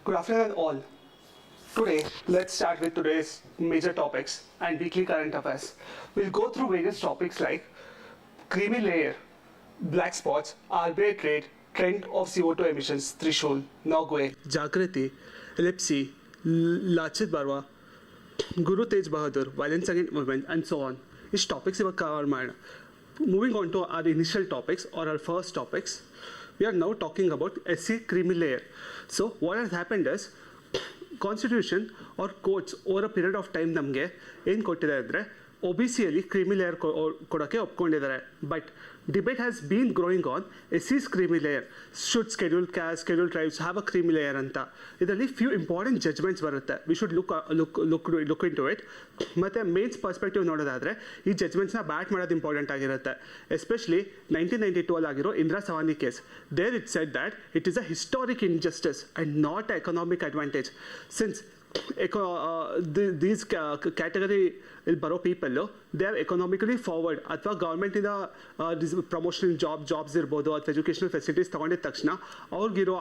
Good afternoon all. Today, let's start with today's major topics and weekly current affairs. We'll go through various topics like creamy layer, black spots, RBI trade, trend of CO2 emissions, threshold, Nogwe, Jagriti, Ellipsi, Lachit Barwa, Guru Tej Bahadur, violence against women, and so on. These topics are covered. Moving on to our initial topics or our first topics, we are now talking about SC creamy layer. So what has happened is constitution or courts over a period of time ನಮಗೆ ಏನು ಕೊಟ್ಟಿದೆ ಅಂದರೆ OBCಯಲ್ಲಿ creamy layer ಕೊಡೋಕ್ಕೆ ಒಪ್ಕೊಂಡಿದ್ದಾರೆ. But debate has been growing on SC's creamy layer. Should scheduled caste, scheduled tribes have a creamy layer ಅಂತ. ಇದರಲ್ಲಿ few important judgments ಬರುತ್ತೆ. We should look into it. ಮತ್ತೆ ಮೇನ್ಸ್ ಪರ್ಸ್ಪೆಕ್ಟಿವ್ ನೋಡೋದಾದ್ರೆ ಈ ಜಡ್ಜ್ಮೆಂಟ್ಸ್ನ ಬ್ಯಾಟ್ ಮಾಡೋದು ಇಂಪಾರ್ಟೆಂಟ್ ಆಗಿರುತ್ತೆ. ಎಸ್ಪೆಷಲಿ 1992 ಆಗಿರೋ Indira Sawhney case. There it said that it is a historic injustice and not economic advantage since these category ಇಲ್ಲಿ ಬರೋ people they are economically forward ಅಥವಾ ಗೌರ್ಮೆಂಟಿಂದ ಪ್ರಮೋಷನಲ್ ಜಾಬ್ಸ್ ಇರ್ಬೋದು ಅಥವಾ ಎಜುಕೇಷನಲ್ ಫೆಸಿಲಿಟೀಸ್ ತೊಗೊಂಡಿದ ತಕ್ಷಣ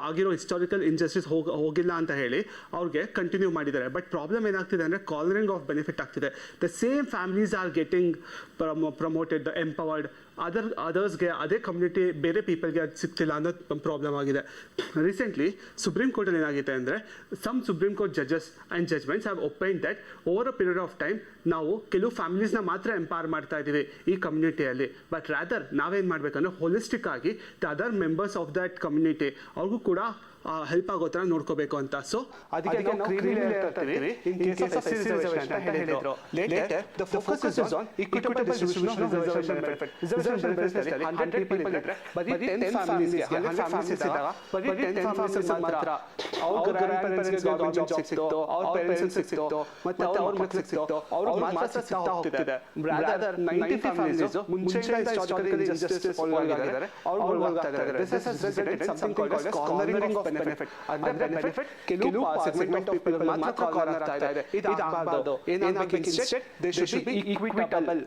ಆಗಿರೋ ಹಿಸ್ಟಾರಿಕಲ್ ಇಂಜಸ್ಟಿಸ್ ಹೋಗಿಲ್ಲ ಅಂತ ಹೇಳಿ ಅವ್ರಿಗೆ ಕಂಟಿನ್ಯೂ ಮಾಡಿದ್ದಾರೆ. ಬಟ್ ಪ್ರಾಬ್ಲಮ್ ಏನಾಗ್ತಿದೆ ಅಂದರೆ ಕಾರ್ನರಿಂಗ್ ಆಫ್ ಬೆನಿಫಿಟ್ ಆಗ್ತಿದೆ. The same families are getting promoted, empowered, ಅದರ್ಸ್ಗೆ ಅದೇ ಕಮ್ಯುನಿಟಿ ಬೇರೆ ಪೀಪಲ್ಗೆ ಅದು ಸಿಗ್ತಿಲ್ಲ ಅನ್ನೋದು ಪ್ರಾಬ್ಲಮ್ ಆಗಿದೆ. ರೀಸೆಂಟ್ಲಿ ಸುಪ್ರೀಂ ಕೋರ್ಟಲ್ಲಿ ಏನಾಗಿದೆ ಅಂದರೆ some supreme court judges and judgments have opined that over a period of time ನಾವು ಕೆಲವು ಫ್ಯಾಮಿಲೀಸ್ನ ಮಾತ್ರ ಎಂಪವರ್ ಮಾಡ್ತಾ ಇದ್ದೀವಿ ಈ ಕಮ್ಯುನಿಟಿಯಲ್ಲಿ. ಬಟ್ ರಾದರ್ ನಾವೇನು ಮಾಡಬೇಕಂದ್ರೆ ಹೋಲಿಸ್ಟಿಕ್ ಆಗಿ the other members of that community ಅವ್ರಿಗೂ ಕೂಡ ಹೆಲ್ಪ್ ಆಗೋ ಥರ ನೋಡ್ಕೋಬೇಕು ಅಂತ. ಸೊ ಅದಕ್ಕೆ ನಾವು creamy layer ತರ್ತೀವಿ in case of SC reservation ಅಂತ ಹೇಳಿದ್ರು. Later the focus is on equitable distribution of reservation benefit. Reservation benefit ಅಲ್ಲಿ 100 people ಇದ್ರೆ ಬರೀ 10 families ಇದ್ದಾಗ ಬರೀ 10 families ಮಾತ್ರ ಅವ್ರ ಗ್ರ್ಯಾಂಡ್ ಪೇರೆಂಟ್ಸ್ಗೆ ಗವರ್ಮೆಂಟ್ ಜಾಬ್ ಸಿಕ್ತಿತ್ತು, ಅವ್ರ ಪೇರೆಂಟ್ಸ್ ಸಿಕ್ತಿತ್ತು, ಮತ್ತೆ ಅವ್ರ ಮಕ್ಕಳಿಗೆ ಸಿಕ್ತಿತ್ತು, ಅವ್ರಿಗೆ ಮಾತ್ರ ಸಿಗ್ತಾ ಹೋಗ್ತಿದೆ. ರಾದರ್ 90 families ಮುಂಚೆಯಿಂದ ಹಿಸ್ಟಾರಿಕಲಿ injustice ಒಳಗಾಗಿದ್ದಾರೆ, ಅವ್ರು ಒಳಗಾಗ್ತಾ ಇದ್ದಾರೆ. This has resulted in something called as cornering of benefit. ಅಂದ್ರೆ ಬೆನಿಫಿಟ್ ಕೆಲವು ಸೆಗ್ಮೆಂಟ್ ಆಫ್ ಪೀಪಲ್ ಮಾತ್ರ ಕಾರ್ನರ್ ಆಗ್ತಾ ಇದೆ. ಇದು ಆಗಬಾರ್ದು. ಏನಾಗಬೇಕು instead they should be equitable,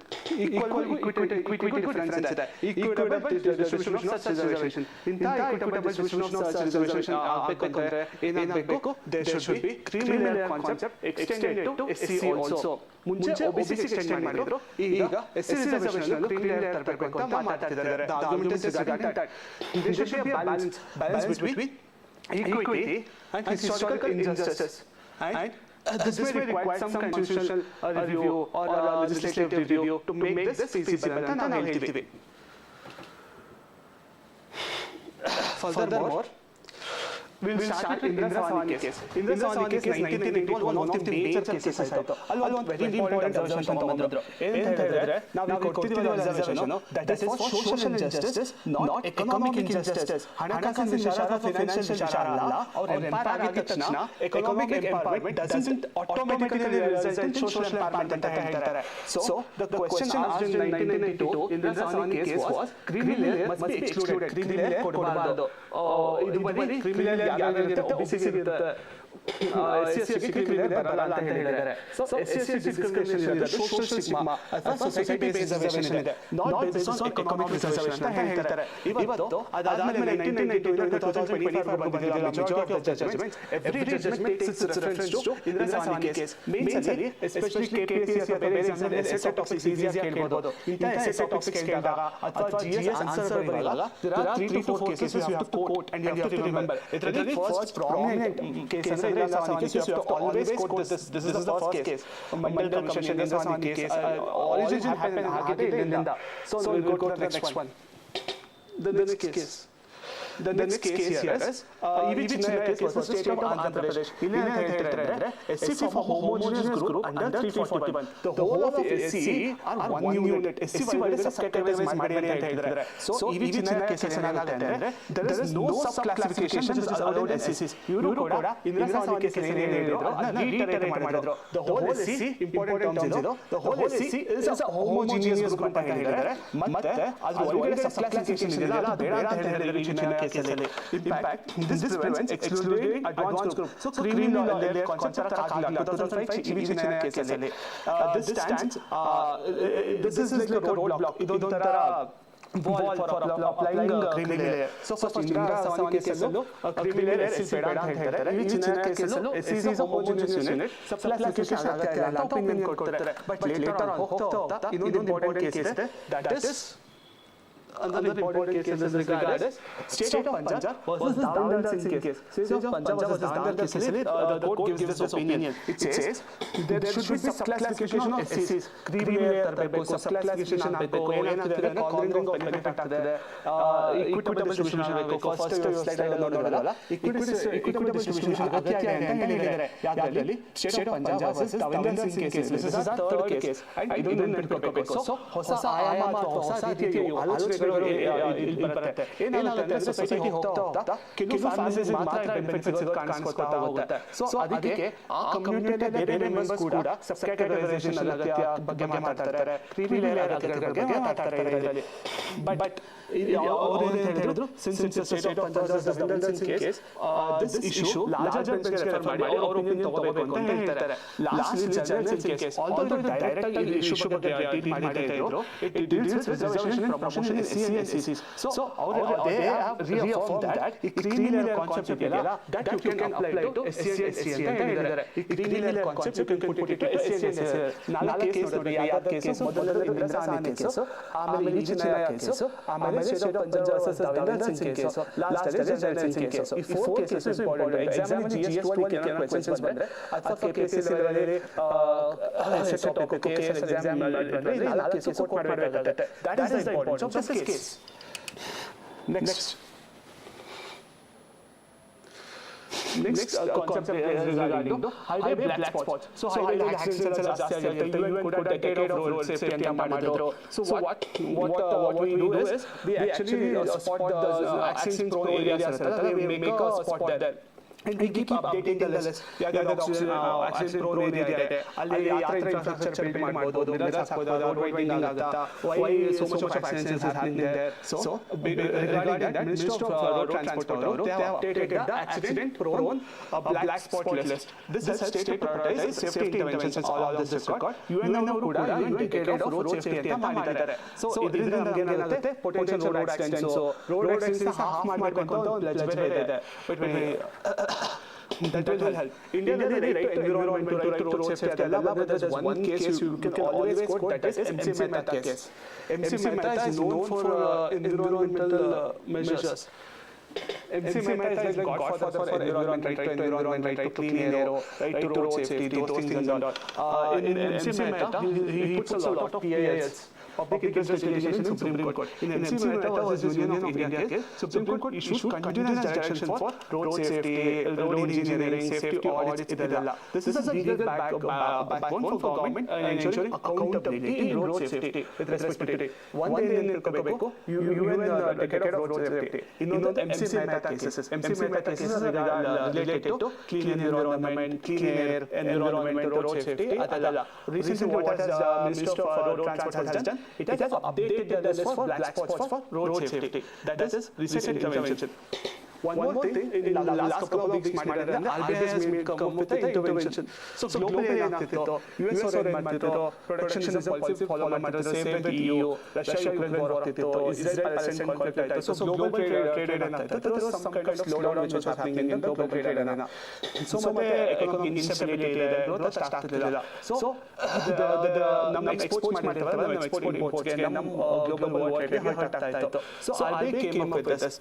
equity difference ಇದೆ, equitable distribution of such reservation. ಇಂಥ equitable distribution of such reservation ಆಗಬೇಕಂದ್ರೆ ಏನಾಗಬೇಕು, they should be creamy layer concept extended to SC also. ಮುಂಚೆ OBC ಎಕ್ಸ್ಟೆಂಡ್ ಮಾಡಿದ್ರು, ಈಗ SC ರಿಸರ್ವೇಷನ್ ಅನ್ನು creamy layer ತರಬೇಕು ಅಂತ ಮಾತಾಡ್ತಿದ್ದಾರೆ. The argument is regarding that they should be a balance between equity and historical injustice, and this may require some constitutional review or legislative review to make this feasible ಅಂತ ನಾವು ಹೇಳ್ತೀವಿ. Furthermore, we'll start with Indira Savani case. Indira Savani case 1991 one of the major cases ಆಯಿತು. ಅಲ್ಲಿ ಒಂದು very important observation ತಗೊಂಡ್ಬಂದ್ರು. ಏನಂತ ಹೇಳಿದ್ರೆ ನಾವು ಕೊಡ್ತಿದ್ದೀವಿ reservation that is for social injustice, not economic injustice. ಹಣಕಾಸಿನ ವಿಚಾರ ಅಥವಾ ಫೈನಾನ್ಷಿಯಲ್ ವಿಚಾರ ಅಲ್ಲ. ಅವ್ರು ಎಂಪವರ್ ಆಗಿದ ತಕ್ಷಣ economic empowerment doesn't automatically result in social empowerment ಅಂತ ಹೇಳ್ತಾರೆ. So the question asked in 1992 Indira Savani case was creamy layer must be excluded. creamy layer ಕೊಡಬಾರದು. ಇದು ಬರೀ creamy layer ಯಾರಿಗಿರುತ್ತೆ OBC ಇರುತ್ತೆ, SC creamy layer ಬರಲ್ಲ ಅಂತ ಹೇಳಿದ್ದಾರೆ. ಸೊ SC ಡಿಸ್ಕ್ರಿಮಿನೇಷನ್ ಇದೆ, ಸೋಷಿಯಲ್ ಸ್ಟಿಗ್ಮಾ ಅಥವಾ ಸೊಸೈಟಿ ಬೇಸ್ಡ್ ರಿಸರ್ವೇಷನ್ ಇದೆ, not based on economic reservation ಅಂತ ಹೇಳ್ತಾರೆ. ಇವತ್ತು ಅದಾದ್ಮೇಲೆ 1992 ಇಂದ 2025 ವರೆಗೂ ಬಂದಿರೋ majority of the judgments every judgment takes its reference to Indira Savani case. Mains ಅಲ್ಲಿ ಎಸ್ಪೆಷಲಿ KPSC ಅಥವಾ ಬೇರೆ ಎಕ್ಸಾಮ್ ಅಲ್ಲಿ ಎಸ್ಎ ಟಾಪಿಕ್ಸ್ ಈಸಿಯಾಗಿ ಕೇಳಬಹುದು. ಇಂಥ ಎಸ್ಎ ಟಾಪಿಕ್ಸ್ ಕೇಳಿದಾಗ ಅಥವಾ GS ಆನ್ಸರ್ ಬರೆದಾಗ there are 3 to 4 cases you have to quote and you have to remember. ಇದರಲ್ಲಿ ಫಸ್ಟ್ ಪ್ರಾಮಿನೆಂಟ್ ಕೇಸ್ ಅಂದ್ರೆ Indira Savani case, you have to always quote this. This is the first case. Mandal Commission, Indira Savani case, origin happened ಆಗಿದೆ ಇಲ್ಲಿಂದ. So we'll go to the next one. The next case. the next case here is EV Chinnaya case versus state of Andhra Pradesh. ಇಲ್ಲಿ ಅಂತ ಹೇಳ್ತಾರೆ ಅಂದ್ರೆ SC from a homogeneous group under 341. The whole of SC are one unit. SC ಒಳಗಡೆ subcategorize ಮಾಡಿ ಅಂತ ಹೇಳ್ತಾರೆ. So EV Chinnaya case ಏನಾಗುತ್ತೆ ಅಂದ್ರೆ there is no subclassification which is allowed in SCs. ಇವರು ಕೂಡ ಇಂದಿರಾ ಸಾವರ್ಕರ್ ಕೇಸ್ ಏನು ಹೇಳಿದ್ರು ಅದನ್ನ reiterate ಮಾಡಿದ್ರು. The whole SC important terms ಇದು. The whole SC is a homogeneous group ಅಂತ ಹೇಳಿದ್ದಾರೆ. ಮತ್ತೆ ಅದರ ಒಳಗಡೆ subclassification ಇದೆಯಲ್ಲ ಅದು ಬೇಡ ಅಂತ ಹೇಳಿದ್ರು EV Chinnaya ಕೇಸಲ್ಲಿ. In fact, this prevents excluding advanced group. So criminal layer concept ಆಗಿಲ್ಲ 2005 EV Chinnaya ಕೇಸಲ್ಲಿ. This stands this is like a roadblock. ಇದೊಂಥರ wall for applying creamy layer. So first Indira Savarkar ಕೇಸಲ್ಲೂ creamy layer SC ಬೇಡ ಅಂತ ಹೇಳ್ತಾರೆ. EV Chinnaya ಕೇಸಲ್ಲೂ SC is a homogeneous unit. Subclassification ಅಗತ್ಯ ಇಲ್ಲ ಅಂತ opinion ಕೊಡ್ತಾರೆ. But later on ಹೋಗ್ತಾ ಇನ್ನೊಂದು important case ಇದೆ. That is another important case is regarded as State of Punjab versus Davinder Singh case. State of Punjab versus Davinder Singh, the court gives this opinion. It says there should be subclassification of SCs. Creamy layer ತರಬೇಕು, subclassification ಆಗಬೇಕು, ಏನಾಗ್ತಿದೆ ಕಾಲರಿಂಗ್ benefit ಆಗ್ತಿದೆ, equitable distribution ಆಗಬೇಕು. First slide ಅಲ್ಲಿ ನೋಡೋದಲ್ಲ, equitable distribution ಅಗತ್ಯ ಇದೆ ಅಂತ ಹೇಳಿದ್ದಾರೆ. ಯಾವ್ದ್ರಲ್ಲಿ? State of Punjab versus Davinder Singh case. This is the third case. And ಇದನ್ನು ನೆನಪಿಟ್ಕೋಬೇಕು. ಸೊ ಹೊಸ ಆಯಾಮ ಅಥವಾ ಹೊಸ ರೀತಿಯ ಆಲೋಚನೆಗಳು ಇಲ್ಲಿ ಬರುತ್ತೆ. ಏನಾಗುತ್ತೆ ಅಂದ್ರೆ ಸೊಸೈಟಿ ಹೋಗ್ತಾ ಹೋಗ್ತಾ ಕೆಲವು ಫ್ಯಾಮಿಲೀಸ್ ಮಾತ್ರ ಬೆನಿಫಿಟ್ಸ್ ಕಾಣಿಸ್ಕೊತಾ ಹೋಗುತ್ತೆ. ಸೊ ಅದಕ್ಕೆ ಆ ಕಮ್ಯುನಿಟಿಯ ಬೇರೆ ಮೆಂಬರ್ಸ್ ಕೂಡ ಸಬ್ಕ್ಯಾಟಗರೈಸೇಷನ್ ಅಗತ್ಯ ಬಗ್ಗೆ ಮಾತಾಡ್ತಾರೆ, ಕ್ರೀಮಿ ಲೇಯರ್ ಅಗತ್ಯದ ಬಗ್ಗೆ ಮಾತಾಡ್ತಾರೆ ಇದರಲ್ಲಿ. ಬಟ್ ಅವರು ಏನು ಹೇಳಿದ್ರು, since it's state of Punjab versus Davinder Singh case, this issue larger bench refer ಮಾಡಿ ಅವರ ಒಪಿನಿಯನ್ ತಗೋಬೇಕು ಅಂತ ಹೇಳ್ತಾರೆ. Lastly Davinder Singh case although direct ಆಗಿ ಈ ಇಶ್ಯೂ ಬಗ್ಗೆ ಟ್ರೀಟ್ ಮಾಡಿದೇ ಇದ್ರು, it deals with reservation and promotion in SC and SCs. So they have reaffirmed that ಈ creamy layer concept ಇದೆಯಲ್ಲ, that you can apply to SC and SC ಅಂತ ಹೇಳಿದ್ದಾರೆ. ಈ creamy layer concept you can put it to SC and SC. ನಾಲ್ಕು case ನೋಡಿ, ಯಾವ್ಯಾವ case? ಮೊದಲನೇದು Indira Savarkar case, ಆಮೇಲೆ EV Chinnaya ಕೇಸು, ಆಮೇಲೆ State of Punjab versus Davinder Singh case, last ಅಲ್ಲಿ Davinder Singh ಕೇಸು. ಈ 4 ಕೇಸಸ್ ಇಂಪಾರ್ಟೆಂಟ್. ಎಕ್ಸಾಮ್ GS2 ಅಲ್ಲಿ ಏನಾದ್ರು ಕ್ವೆಶ್ಚನ್ಸ್ ಬಂದ್ರೆ ಅಥವಾ KPSC level set topic case exam ಬಂದ್ರೆ ಈ 4 ಕೇಸು ಕೋಟ್ ಮಾಡಬೇಕಾಗುತ್ತೆ. That is the importance of this case. Next concept is regarding the highway black spots. So highway accidents are ಜಾಸ್ತಿ ಆಗುತ್ತೆ. UN ಕೂಡ decade of road safety ಅಂತ ಮಾಡಿದ್ರು. So what we do is we actually spot the accident prone areas ಇರುತ್ತೆ, we make a spot there. And we keep updating the list. ಯಾವ್ಯಾವ accident prone area ಇದೆ, ಅಲ್ಲಿ ಯಾವ ತರ infrastructure build ಮಾಡ್ಬೋದು, mirrors ಹಾಕ್ಬೋದು, road widening ಆಗುತ್ತಾ, why so much of accidents is happening there. So regarding that, Ministry of Road Transport ಅವರು they have updated the accident prone black spot list. This is state to prioritize safety interventions all of this record. UN ಅವರು ಕೂಡ decade of road safety ಅಂತ ಮಾಡಿದ್ದಾರೆ. So ಇದರಿಂದ ನಮಗೆ ಏನಾಗುತ್ತೆ, potential road accidents, road accidents half ಮಾಡಬೇಕು ಅಂತ ಒಂದು pledge ಬೇರೆ ಇದೆ. That will help. India has the right to environment, right to road safety. But there is one case you can always quote, that is MC Mehta case. MC Mehta is known for environmental measures. MC Mehta is like godfather for environment, right to environment, right to clean air, right to road safety, those things and all. In MC Mehta, he puts a lot of PILs. Public interest litigation in Supreme Court. In MC Mehta versus Union of India case, Supreme Court issued continuous direction for road safety, road engineering, safety audits, idella. This is a legal backbone for government ensuring accountability in road safety with respect to it. One day in Kobeco, UN decade of road safety. Innondu MC Mehta cases. MC Mehta cases are related to clean environment, clean air, environment, road safety, adella. Recently, what has Minister of Road Transport has done? It has updated the list for black spots for road safety. That is recent intervention. One more thing, in the last couple of weeks, RBI has come up with the intervention. So globally ಏನಾಗ್ತಿತ್ತು, US ಅವರು ಏನು ಮಾಡ್ತಿದ್ರು, protectionism policy follow ಮಾಡ್ತಿದ್ರು, same with EU, Russia-Ukraine war ಆಗ್ತಿತ್ತು, Israel-Palestine conflict ಆಯ್ತು. So global trade ಏನಾಗ್ತಿತ್ತು, there was some kind of slowdown which was happening in the global trade arena. So ಮತ್ತೆ economic instability ಇದೆ, growth ಅಷ್ಟು ಆಗ್ತಿರ್ಲಿಲ್ಲ. So ನಮ್ಮ exports ಮಾಡಿರ್ತೀವಲ್ಲ, ನಮ್ಮ export importsಗೆ ನಮ್ಮ global world trade ಗೆ hurt ಆಗ್ತಾ ಇತ್ತು. So RBI came up with this.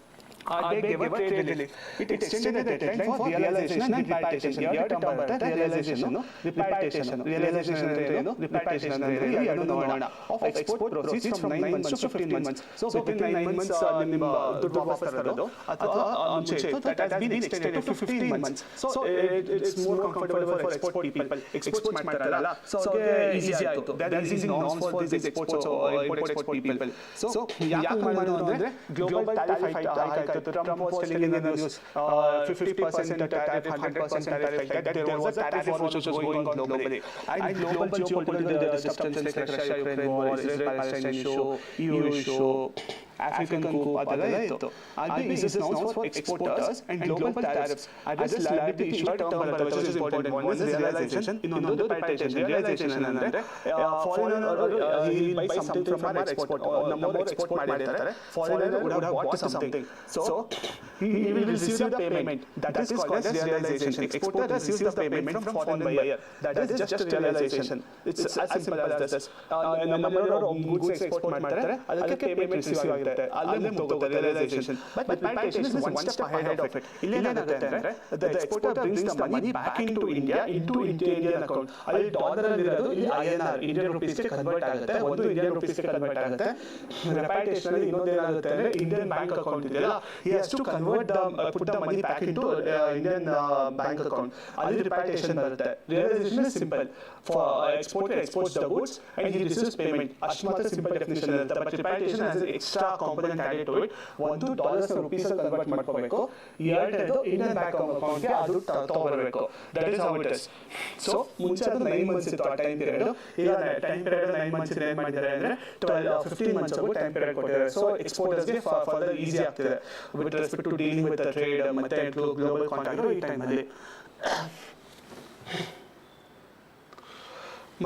RBI gave a trade relief. It extended the deadline for realization and repatriation. Here term ಬರುತ್ತೆ realization, repatriation. Realization ಅಂದ್ರೆ ಏನು? Repatriation ಅಂದ್ರೆ ಎರಡು ನೋಡೋಣ. Of export proceeds from 9 months to 15 months. So within 9 months ನಿಮ್ಮ ದುಡ್ಡು ವಾಪಸ್ ತರೋದು ಅಥವಾ ಮುಂಚೆ ಇತ್ತು, that has been extended to 15 months. So it's more comfortable for export people. Export ಮಾಡ್ತಾರಲ್ಲ, so easy ಆಯ್ತು. There is easy norms for these exports or import people. So ಯಾಕೆ ಮಾಡಿದ್ರು ಅಂದ್ರೆ global tariff hike ಆಯ್ತು. Trump was telling in the news 50% tariff, 100% tariff, like that. There was a tariff war which was going on globally. And global geopolitical disruptions like Russia-Ukraine war, Israel-Palestine issue, EU issue, African coup, ಅದೆಲ್ಲ ಇತ್ತು. RBI is known for exporters and global tariffs. Address liability issue term ಬರುತ್ತೆ, which is important. One is realization, ಇನ್ನೊಂದು repatriation. Realization ಅಂದ್ರೆ foreigner he will buy something from our export. ನಮ್ಮವರು export ಮಾಡಿರ್ತಾರೆ, foreigner would have bought something. So he will receive the payment. That is called as realization. Exporter receives the payment from foreign buyer. That is just realization. It's as simple as this. ನಮ್ಮವರು goods export ಮಾಡ್ತಾರೆ, ಅದಕ್ಕೆ payment receive ಆಗುತ್ತೆ. ಅಲ್ಲೇ ಮುಗ್ದೋಗುತ್ತೆ realization. But repatriation is one step ahead of it. ಇಲ್ಲೇನಾಗುತ್ತೆ ಅಂದ್ರೆ the exporter brings the money back into India, into Indian account. ಅಲ್ಲಿ dollar ಅಲ್ಲಿ ಇರೋದು ಇಲ್ಲಿ INR, ಇಂಡಿಯನ್ ರುಪೀಸ್ ಗೆ ಕನ್ವರ್ಟ್ ಆಗುತ್ತೆ. ಒಂದು ಇಂಡಿಯನ್ ರುಪೀಸ್ ಗೆ ಕನ್ವರ್ಟ್ ಆಗುತ್ತೆ. repatriation ಅಲ್ಲಿ ಇನ್ನೊಂದು ಏನಾಗುತ್ತೆ ಅಂದ್ರೆ ಇಂಡಿಯನ್ ಬ್ಯಾಂಕ್ ಅಕೌಂಟ್ ಇದೆಯಲ್ಲ, he has to convert put the money back into Indian bank account. ಅಲ್ಲಿ repatriation ಬರುತ್ತೆ. realization is simple. For exporter exports the goods and he receives payment. ಅಷ್ಟು ಮಾತ್ರ simple definition ಇರುತ್ತೆ. But repatriation has an extra component added to it. ಒಂದು dollars rupees convert ಮಾಡ್ಕೋಬೇಕು, ಎರಡನೇದು Indian bank account ಗೆ ಅದು ತಗೋಬರಬೇಕು. That is how it is. So ಮುಂಚೆ ಅದು 9 ಮಂತ್ಸ್ ಇತ್ತು ಆ ಟೈಮ್ ಪೀರಿಯಡ್. ಈಗ ಟೈಮ್ ಪೀರಿಯಡ್ 9 ಮಂತ್ಸ್ ಏನ್ ಮಾಡಿದ್ದಾರೆ ಅಂದ್ರೆ 15 ಮಂತ್ಸ್ ಟೈಮ್ ಪೀರಿಯಡ್ ಕೊಟ್ಟಿದ್ದಾರೆ. ಸೊ ಎಕ್ಸ್ಪೋರ್ಟರ್ಸ್ ಗೆ ಫರ್ದರ್ ಈಸಿ ಆಗ್ತಿದೆ with respect to dealing with the trade ಮತ್ತೆ ಗ್ಲೋಬಲ್ ಕಾಂಟ್ಯಾಕ್ಟ್ ಈ ಟೈಮ್ ಅಲ್ಲಿ.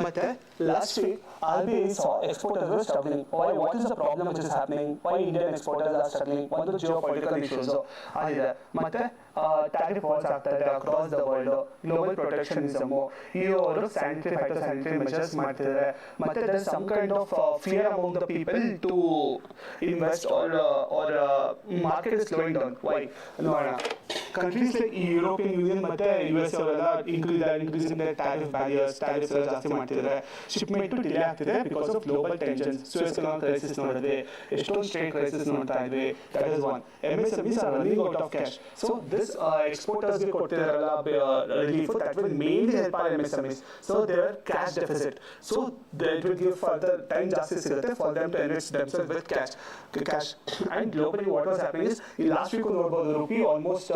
ಮತ್ತೆ last week RBI saw exporters were struggling. Why? What is the problem which is happening? Why Indian exporters are struggling? ಒಂದು geopolitical issues ಆಗಿದೆ. ಮತ್ತೆ tariff wars ಆಗ್ತಾ ಇದೆ across the world. Global protectionism, EU ಅವರು phytosanitary measures ಮಾಡ್ತಿದ್ದಾರೆ. ಮತ್ತೆ there is some kind of fear among the people to invest or market is slowing down. Why? ನೋಡೋಣ. Countries like European Union ಮತ್ತೆ US ಅವರೆಲ್ಲ increasing their tariff barriers, tariffs ಎಲ್ಲ ಜಾಸ್ತಿ ಮಾಡ್ತಿದ್ದಾರೆ. Shipment delay ಆಗ್ತಿದೆ because of global tensions. Suez canal crisis ನೋಡಿದ್ವಿ, ಎಷ್ಟೊಂದು strait crisis ನೋಡ್ತಾ ಇದ್ವಿ. That is one. MSMEs are running out of cash. So this exporters ಗೆ ಕೊಡ್ತಿದಾರಲ್ಲ relief, that will mainly help our MSMEs. So their cash deficit. So that will give further time ಜಾಸ್ತಿ ಸಿಗುತ್ತೆ for them to enrich themselves with cash. And globally what was happening is, last week ನೋಡಬಹುದು rupee almost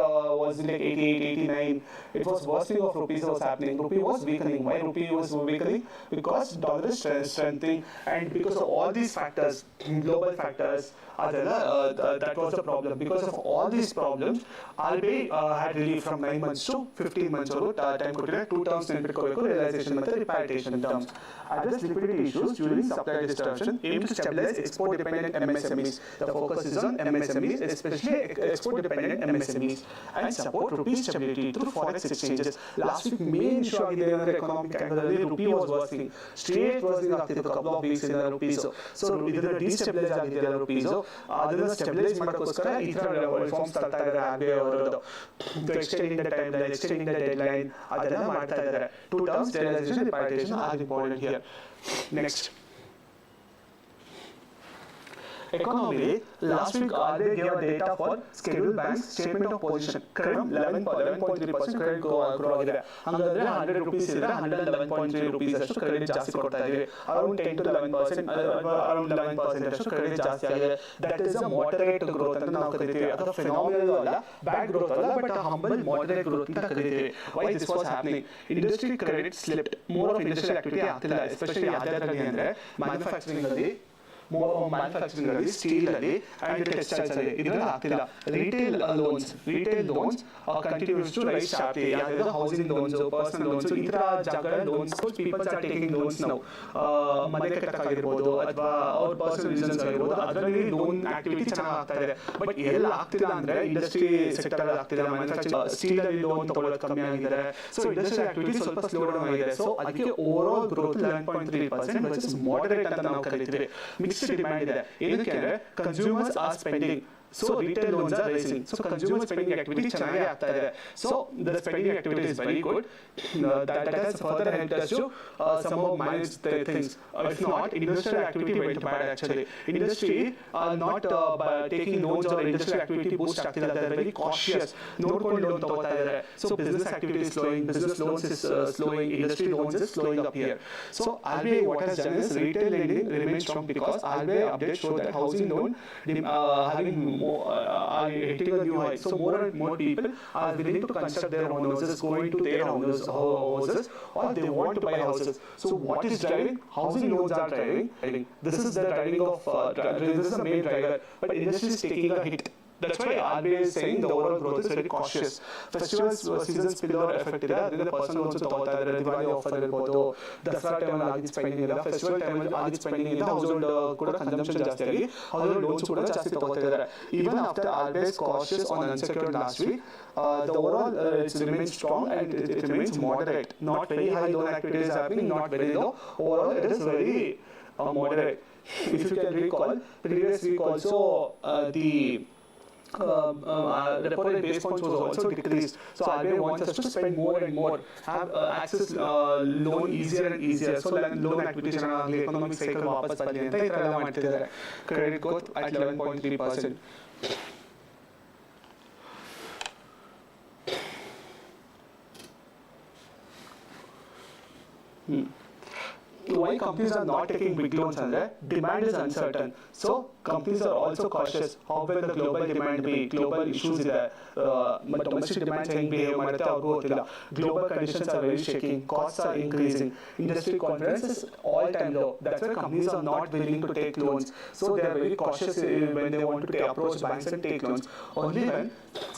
was like 88, 89. It was worsening of rupees was happening. Rupee was weakening. Why rupee was weakening? Because dollar is strengthening, and because of all these factors, global factors, that was the problem. Because of all these problems, RBI had relief from 9 months to 15 months time ಕೊಟ್ಟಿದೆ. 2 terms ನೆನಪಿಟ್ಕೋಬೇಕು, realization ಮತ್ತೆ repatriation terms. Address liquidity issues during supply disruption, aim to stabilize export dependent MSMEs. The focus is on MSMEs, especially export dependent MSMEs, and support rupee stability through forex exchanges. Last week main issue ಆಗಿದೆ ಅಂದ್ರೆ economic angle ಅಲ್ಲಿ rupee was worsening, straight worsening ಆಗ್ತಿತ್ತು couple of weeks in the rupees. So ಇದನ್ನ destabilize ಆಗಿದೆ rupees. ಅದನ್ನ stabilise ಮಾಡೋಕ್ಕೋಸ್ಕರ ಈ ತರ ರಿಫಾರ್ಮ್ಸ್ ತರ್ತಾ ಇದ್ದಾರೆ RBI ಅವರದ್ದು. Extending the time line, extending the dead line, ಅದೆಲ್ಲ ಮಾಡ್ತಾ ಇದ್ದಾರೆ. 2 terms, realization, repatriation are important here. Next, economy. Last week RBI gave a data for scheduled banks statement of position. Credit 11.3% credit grow ಆಗಿದೆ. ಹಾಗಾದ್ರೆ 100 rupees ಇದ್ರೆ 111.3 rupees ಅಷ್ಟು credit ಜಾಸ್ತಿ ಕೊಡ್ತಾ ಇದೀವಿ. ಅರೌಂಡ್ 10 to 11% ಅಷ್ಟು ಕ್ರೆಡಿಟ್ ಜಾಸ್ತಿ ಆಗಿದೆ. That is a moderate growth ಅಂತ ನಾವು ಕರೀತೀವಿ. ಅದು ಫೆನಾಮಿನಲ್ ಅಲ್ಲ, ಬ್ಯಾಡ್ ಗ್ರೋತ್ ಅಲ್ಲ, ಬಟ್ ಹಂಬಲ್ moderate growth ಅಂತ ಕರೀತೀವಿ. Why this was happening? Industry credit slipped. More of industrial activity ಆಗ್ತಿಲ್ಲ, ಎಸ್ಪೆಷಲಿ ಯಾವ್ದಾದ್ರಲ್ಲಿ ಅಂದ್ರೆ ಮ್ಯಾನುಫ್ಯಾಕ್ಚರಿಂಗ್ ಅಲ್ಲಿ, ಮ್ಯಾನುಫ್ಯಾಕ್ಚರಿಂಗ್ ಅಲ್ಲಿ, ಸ್ಟೀಲ್ ಅಲ್ಲಿ ಅಂಡ್ ಟೆಕ್ಸ್ಟೈಲ್ಸ್ ಅಲ್ಲಿ ಇದೆಲ್ಲ ಆಗ್ತಿಲ್ಲ. Retail loans continues to rise sharply. ಯಾವ್ದು ಹೌಸಿಂಗ್ ಲೋನ್ಸ್, ಪರ್ಸನಲ್ ಲೋನ್ಸ್, ಈ ತರ ಜಾಗಗಳ loans peoples are taking loans ನಾವು. ಮನೆ ಕಟ್ಟಕ್ಕಾಗಿರ್ಬೋದು ಅಥವಾ ಅವ್ರ ಪರ್ಸನಲ್ ರೀಸನ್ಸ್ ಆಗಿರ್ಬೋದು, ಅದರಲ್ಲಿ ಲೋನ್ ಆಕ್ಟಿವಿಟಿ ಚೆನ್ನಾಗಿ ಆಗ್ತಾ ಇದೆ. ಬಟ್ ಎಲ್ಲ ಆಗ್ತಿಲ್ಲ ಅಂದ್ರೆ ಇಂಡಸ್ಟ್ರಿ ಸೆಕ್ಟರ್ ಅಲ್ಲಿ ಆಗ್ತಿಲ್ಲ, ಮ್ಯಾನುಫ್ಯಾಕ್ಚರಿಂಗ್ ಸ್ಟೀಲ್ ಅಲ್ಲಿ ಲೋನ್ ತಗೊಳ್ಳೋದು ಕಮ್ಮಿ ಆಗಿದೆ. ಸೊ ಇಂಡಸ್ಟ್ರಿಯಲ್ ಆಕ್ಟಿವಿಟಿ ಸ್ವಲ್ಪ ಸ್ಲೋ ಡೌನ್ ಆಗಿದೆ. ಸೊ ಅದಕ್ಕೆ over all growth 11.3%, which is moderate ಅಂತ ನಾವು ಕರೀತೀವಿ. ಮಿಕ್ಸ್ಡ್ ಡಿಮ್ಯಾಂಡ್ ಇದೆ. ಏನಕ್ಕೆ ಅಂದ್ರೆ consumers are spending, So retail loans are rising. So consumer spending activity ಚೆನ್ನಾಗಿ ಆಗ್ತಾ ಇದೆ. So the spending activity is very good. That has further helped us to somehow manage the things. If not, industrial activity went bad actually. Industry not by taking loans or industrial activity boost ಆಗ್ತಿಲ್ಲ. They are very cautious. ನೋಡ್ಕೊಂಡು loan ತಗೋತಾ ಇದ್ದಾರೆ. So business activity is slowing. Business loans is slowing. Industry loans is slowing up here. So RBI what has done is retail lending remains strong because RBI updates show that housing loan having are hitting a new high. So more and more people are willing to construct their own houses, going to their houses, or they want to buy houses. So what is driving? Housing loans are driving. This is the driving of. This is the main driver. But industry is taking a hit. That's why RBI is saying the overall growth is very cautious. Festivals season spillover effect ಇದೆ. ಅದರಿಂದ personal loans ತಗೋತಾ ಇದ್ದಾರೆ. Diwali offer ಇರಬಹುದು, ದಸರಾ ಟೈಮಲ್ಲಿ ಆಗಿದ್ದ spending ಇಲ್ಲ, festival ಟೈಮಲ್ಲಿ ಆಗಿದ್ದ ಸ್ಪೆಂಡಿಂಗ್ ಇಂದ ಹೌಸ್ಹೋಲ್ಡ್ ಕೂಡ ಕನ್ಸಂಪ್ಷನ್ ಜಾಸ್ತಿ ಆಗಿ ಹೌಸ್ಹೋಲ್ಡ್ ಲೋನ್ಸ್ ಕೂಡ ಜಾಸ್ತಿ ತಗೋತಾ ಇದ್ದಾರೆ. Even after RBI is cautious on unsecured last week, the overall it remains strong and it remains moderate. Not very high loan activity is happening, not very low. Overall, it is very moderate. If you can recall, previous week also the repo rate base points was also decreased. So RBI wants us to spend more and more, have access loan easier and easier. So loan activity ಚೆನ್ನಾಗಿ economic cycle ವಾಪಸ್ ಬರಲಿ ಅಂತ ಈ ತರ ಎಲ್ಲ ಮಾಡ್ತಿದ್ದಾರೆ. Credit growth at 11.3%. Why companies are not taking big loans ಅಂದ್ರೆ demand is uncertain. So companies are also cautious. How will the global demand be? Global issues ಇದೆ. Domestic demand ಹೆಂಗೆ behave ಮಾಡುತ್ತೆ ಅವ್ರಿಗೂ ಗೊತ್ತಿಲ್ಲ. Global conditions are very shaking. Costs are increasing. Industry confidence is all time low. That's why companies are not willing to take loans. So they are very cautious when they want to approach banks and take loans. Only when,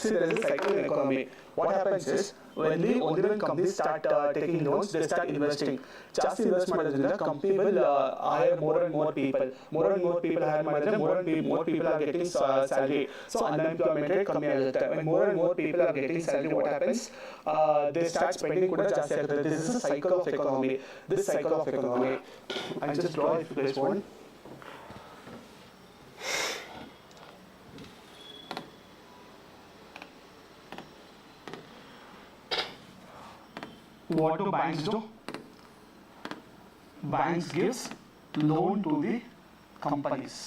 see, there is a cycle in economy. What happens is only when companies start taking loans, they start investing. ಜಾಸ್ತಿ invest ಮಾಡೋದ್ರಿಂದ company will hire more and more people. More and more people hire ಮಾಡಿದ್ರೆ more people are getting salary. So unemployment rate ಕಮ್ಮಿ ಆಗುತ್ತೆ. When more and more people are getting salary, what happens? They start spending ಕೂಡ ಜಾಸ್ತಿ ಆಗುತ್ತೆ. This is a cycle of economy. This cycle of economy. I just draw if you guys want. What do banks do? Banks gives loan to the companies.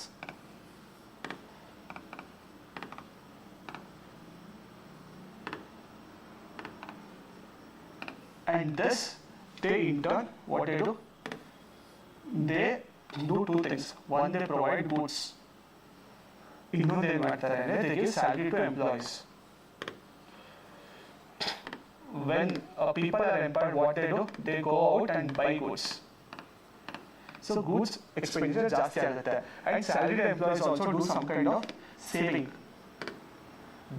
And this, they in turn, what they do? They do two things. One, they provide goods. ಇನ್ನೊಂದು ಏನು ಮಾಡ್ತಾರೆ ಅಂದರೆ they give salary to employees. When people are employed, what they do? They go out and buy goods. So goods expenditure ಜಾಸ್ತಿ ಆಗುತ್ತೆ. And salaried employees also do some kind of saving.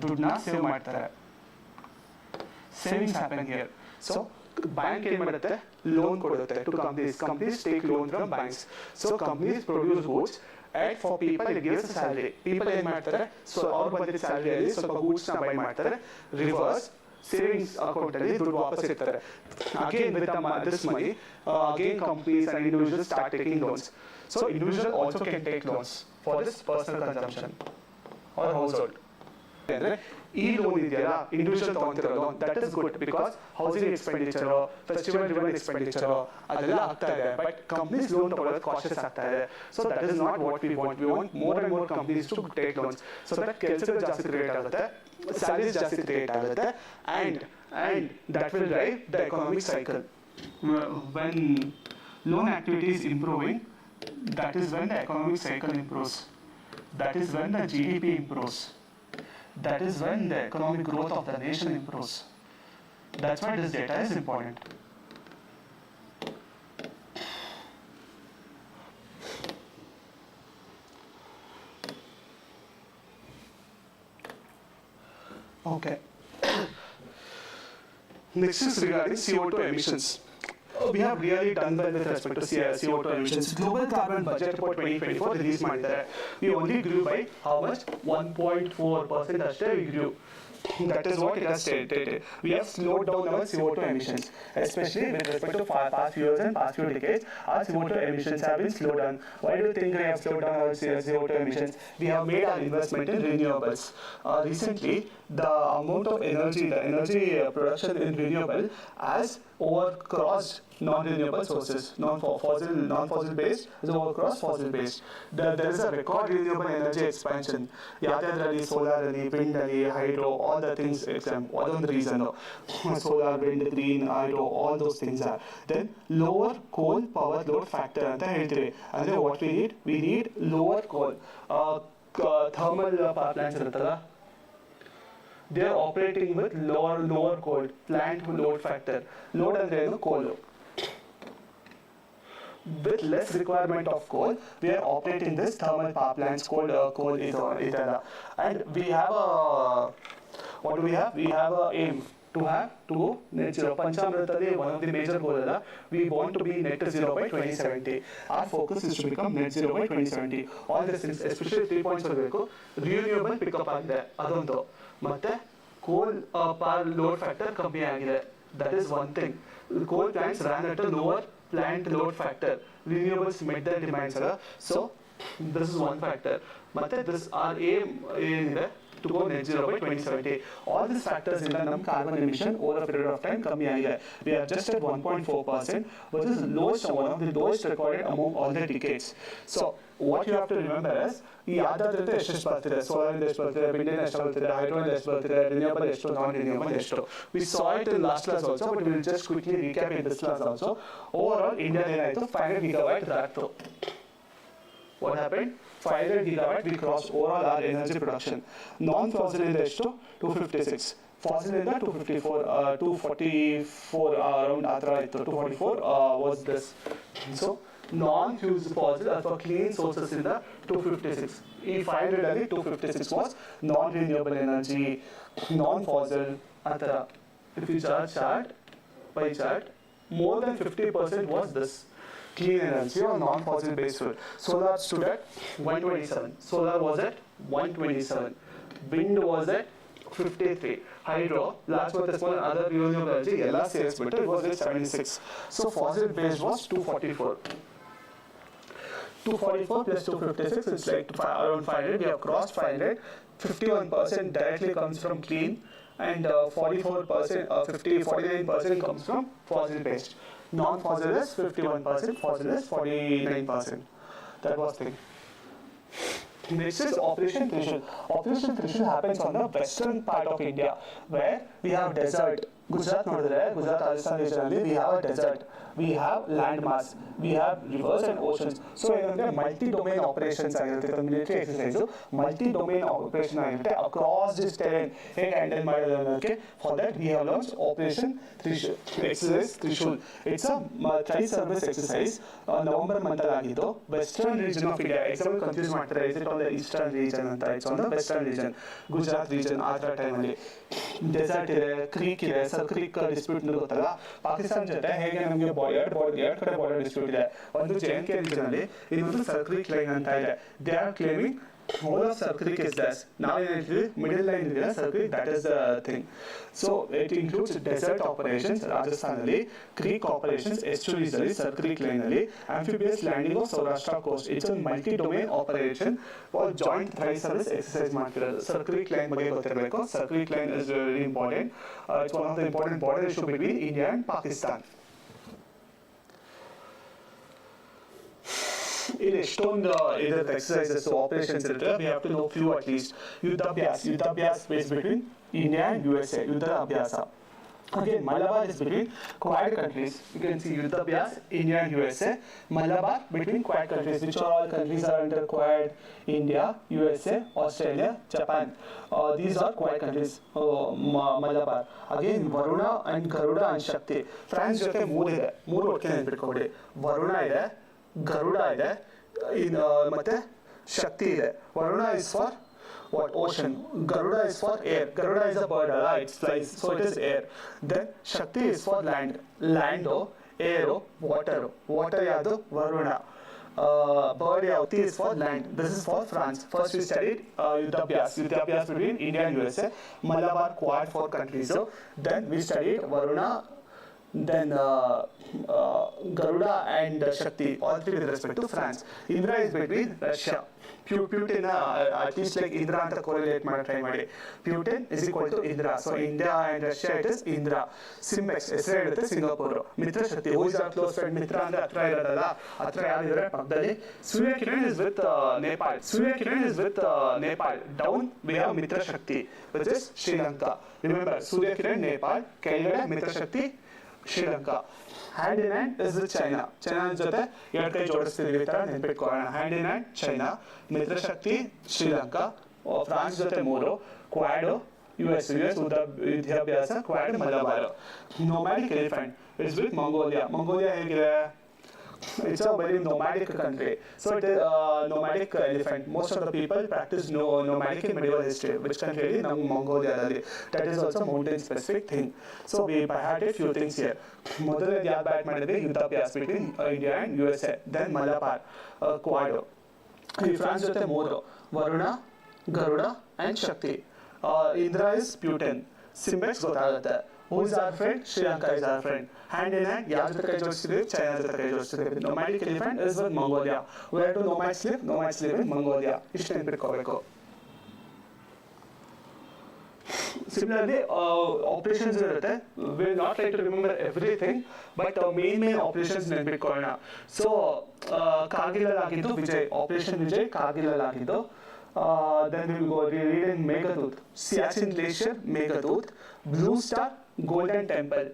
ದುಡ್ಡನ್ನ save ಮಾಡ್ತಾರೆ. Savings happen here. So bank ಏನು ಮಾಡುತ್ತೆ? Loan ಕೊಡುತ್ತೆ to companies. Companies take loan from banks. So companies produce goods. And for people it gives a salary. People ಏನು ಮಾಡ್ತಾರೆ? So ಅವ್ರು ಬಂದಿದ್ದ ಸ್ಯಾಲರಿಯಲ್ಲಿ ಸ್ವಲ್ಪ ಗೂಡ್ಸ್ನ ಬೈ ಮಾಡ್ತಾರೆ. Reverse savings account ಅಲ್ಲಿ ದುಡ್ಡು ವಾಪಸ್ ಇರ್ತಾರೆ. Again with this money, again companies and individuals start taking loans. So individual also can take loans for this personal consumption or household. ಅಂದ್ರೆ ಈ ಲೋನ್ ಇದೆಯಲ್ಲ ಇಂಡಿವಿಜುವಲ್ ತಗೊಂತಿರೋ loan that is good because housing expenditure festival driven expenditure ಅದೆಲ್ಲ ಆಗ್ತಾ ಇದೆ but companies loan ತಗೊಳ್ಳೋದು cautious ಆಗ್ತಾ ಇದೆ so that is not what we want more and more companies to take loans so that ಕೆಲಸಗಳು ಜಾಸ್ತಿ create ಆಗುತ್ತೆ salaries ಜಾಸ್ತಿ ಕ್ರಿಯೇಟ್ ಆಗುತ್ತೆ and that will drive the economic cycle. When loan activity is improving, that is when the economic cycle improves. That is when the GDP improves. That is when the economic growth of the nation improves. That's why this data is important. Okay. Next is regarding CO2 emissions. We have really done well with respect to CO2 emissions. Global Carbon Budget Report 2024 release ಮಾಡಿದ್ದಾರೆ. We only grew by how much? 1.4% ಅಷ್ಟೇ we grew. That is what it has stated. We have slowed down our CO2 emissions, especially with respect to past few years and past few decades. Our CO2 emissions have been slowed down. Why do you think we have slowed down our CO2 emissions? We have made our investment in renewables. Recently, the amount of energy, the energy production in renewable has overcrossed non-renewable sources, non-fossil based is overcrossed fossil based. There is a record renewable energy expansion. Yadrali, solar, wind, hydro, all the things. One reason, solar, wind, green, hydro, all those things are. Then lower coal power load factor. And then what we need? We need lower coal. Thermal power plants. They are operating with lower coal plant load factor. Load and coal. With less requirement of coal, we are operating this thermal power plants. Coal is and we have a what do we have? We have a aim to net zero. Panchamritali, one of the major goals, we want to be net zero by 2070. Our focus is to become net zero by 2070. All these things, especially 3 points of renewable pick up agide. Adonto. Matte coal power load factor kammi agide. That is one thing. Coal plants ran at a lower plant load factor. Renewables met their demands. So this is one factor. Matte this our aim to go net zero by 2070. All these factors in the carbon emission over a period of time come here. We are just at 1.4%, which is one of the lowest recorded among all the decades. So what you have to remember is, solar wind hydro renewable non-renewable. We saw it in last class also, but we will just quickly recap in this class also. Overall, India 500 gigawatt that. What happened? 500 gigawatt we crossed overall our energy production. Non-fossil in the 256. Fossil in the 254, 244 around 244 was this. So non-fused fossil for clean sources in the 256. E 500 and 256 was non-renewable energy, non-fossil. If you chart, pie chart, more than 50% was this. Clean energy or non-fossil based fuel. Solar stood at 127. Solar was at 127. Wind was at 53. Hydro, last month as well, other renewable energy, sales but it was at 76. So fossil based was 244. 244 plus 256 is like around 500. We have crossed 500. 51% directly comes from clean, and 44%, 49% comes from fossil based. Non-fossil is 51%, fossil is 49%. That was the thing. Next is Operation Trishul. Operation Trishul happens on the western part of India, where we have desert. Gujarat, Rajasthan regionally, we have a desert. We have land mass. We have rivers and oceans. So, multi-domain operations, military exercise, multi-domain operation across this terrain. For that, we have launched Operation Trishul. Exercise Trishul. It's a tri-service exercise. November month, western region of India. Example confused matter. Is it on the eastern region? It's on the western region. Gujarat region, Andhra time. Desert, creek, creek dispute Pakistan border dispute ಒಂದು JNK region ಅಲ್ಲಿ ಇನ್ನೊಂದು Sal Creek line ಅಂತ ಇದೆ. They are claiming whole of Sal Creek is theirs. Now middle line is Sal Creek, that is the thing. So it includes desert operations, Rajasthan ali, creek operations, estuaries ali, Sal Creek line ali, amphibious landing of Saurashtra coast. It's a multi-domain operation for joint tri-service exercise ಮಾಡ್ತಿರೋದು. Sal Creek line ಬಗ್ಗೆ ಗೊತ್ತಿರಬೇಕು. Sal Creek line is very important. It's one of the important border issue between India and Pakistan. In Estone, either exercises or operations, we have to know few at least. Yuddhabhyas is between India and USA. Yuddha Abhyasa. Again, Malabar is between Quad countries. You can see Yuddhabhyas, India and USA. Malabar between Quad countries. Which all countries are under Quad? India, USA, Australia, Japan. These are Quad countries. Malabar. Again, Varuna and Garuda and Shakti. France jote ಮೂರು ಒಟ್ಟಿಗೆ ನೆನಪಿಟ್ಕೊಳ್ಳಿ. Varuna ಇದೆ, Garuda ಇದೆ, ಮತ್ತೆ Shakti ಇದೆ. Varuna is for what? Ocean. Garuda is for air. Garuda is a bird, it flies, so it is air. Then Shakti is for land. Lando, aero, water. Water yadu Varuna. bird Yauti is for land. This is for France. First we studied Yuddhabhyas between India and USA. Malabar Quad for countries. So then we studied Varuna, then Garuda and Shakti, all three with respect to France. Indra is between Russia. Putin, at least like Indra anta correlate try ಮಾಡಿ. Putin is equal to Indra. So India and Russia it is Indra. Simbex ಹೆಸರು ಹೇಳುತ್ತೆ Singapore. Mitra Shakti, who is our close friend? ಮಿತ್ರ ಅಂದ್ರೆ ಹತ್ರ ಇರೋದಲ್ಲ, ಹತ್ರ ಯಾರಿದ್ದಾರೆ ಪಕ್ಕದಲ್ಲಿ. Surya Kiran is with Nepal. Surya Kiran is with Nepal. Down we have Mitra Shakti, which is Sri Lanka. Remember, Surya Kiran Nepal, ಕೆಳಗಡೆ Mitra Shakti Sri Lanka. Hand in hand is with China. China ಜೊತೆ ಎರಡು ಕೈ ಜೋಡಿಸ್ತಿದೀವಿ ತರ ನೆನ್ಪಿಟ್ಕೊಳ್ಳೋಣ. Hand in hand China, Mitra Shakti Sri Lanka, France ಜೊತೆ ಮೂರು, Quad US ವಿದ್ಯಾಭ್ಯಾಸ, Quad Malabar. Nomadic elephant is with Mongolia. Mongolia ಹೇಗಿದೆ? It's a very nomadic country. So it is nomadic elephant. Most of the people practice nomadic in medieval history. Which country? Mongolia. That is also mountain specific thing. So we had a few things here. ಮೊದಲನೇದು ಯಾವ್ದು ಬ್ಯಾಟ್ ಮಾಡಿದ್ವಿ? Yudhabhyas between India and USA. Then Malabar, Quad. ಈ France ಜೊತೆ ಮೂರು, Varuna, Garuda and Shakti. Indra is Putin. SIMBEX ಗೊತ್ತಾಗುತ್ತೆ. Who is our friend? Sri Lanka is our friend. Hand in hand, ಯಾರ ಜೊತೆ ಕೈ ಜೋಡಿಸ್ತಿದ್ದೀವಿ? China ಜೊತೆ ಕೈ ಜೋಡಿಸ್ತಿದ್ದೀವಿ. Nomadic elephant is with Mongolia. Where do nomads live? Nomads live in Mongolia. ಇಷ್ಟು ನೆನ್ಪಿಟ್ಕೋಬೇಕು. Similarly, operations ಇರುತ್ತೆ. We will not try to remember everything, but main operations ನೆನ್ಪಿಟ್ಕೊಳ್ಳೋಣ. So, Kargil ಆಗಿದ್ದು Vijay, operation Vijay Kargil ಆಗಿದ್ದು. Then we will go read in Meghadoot. Siachen Glacier, Meghadoot. Blue Star, Golden Temple.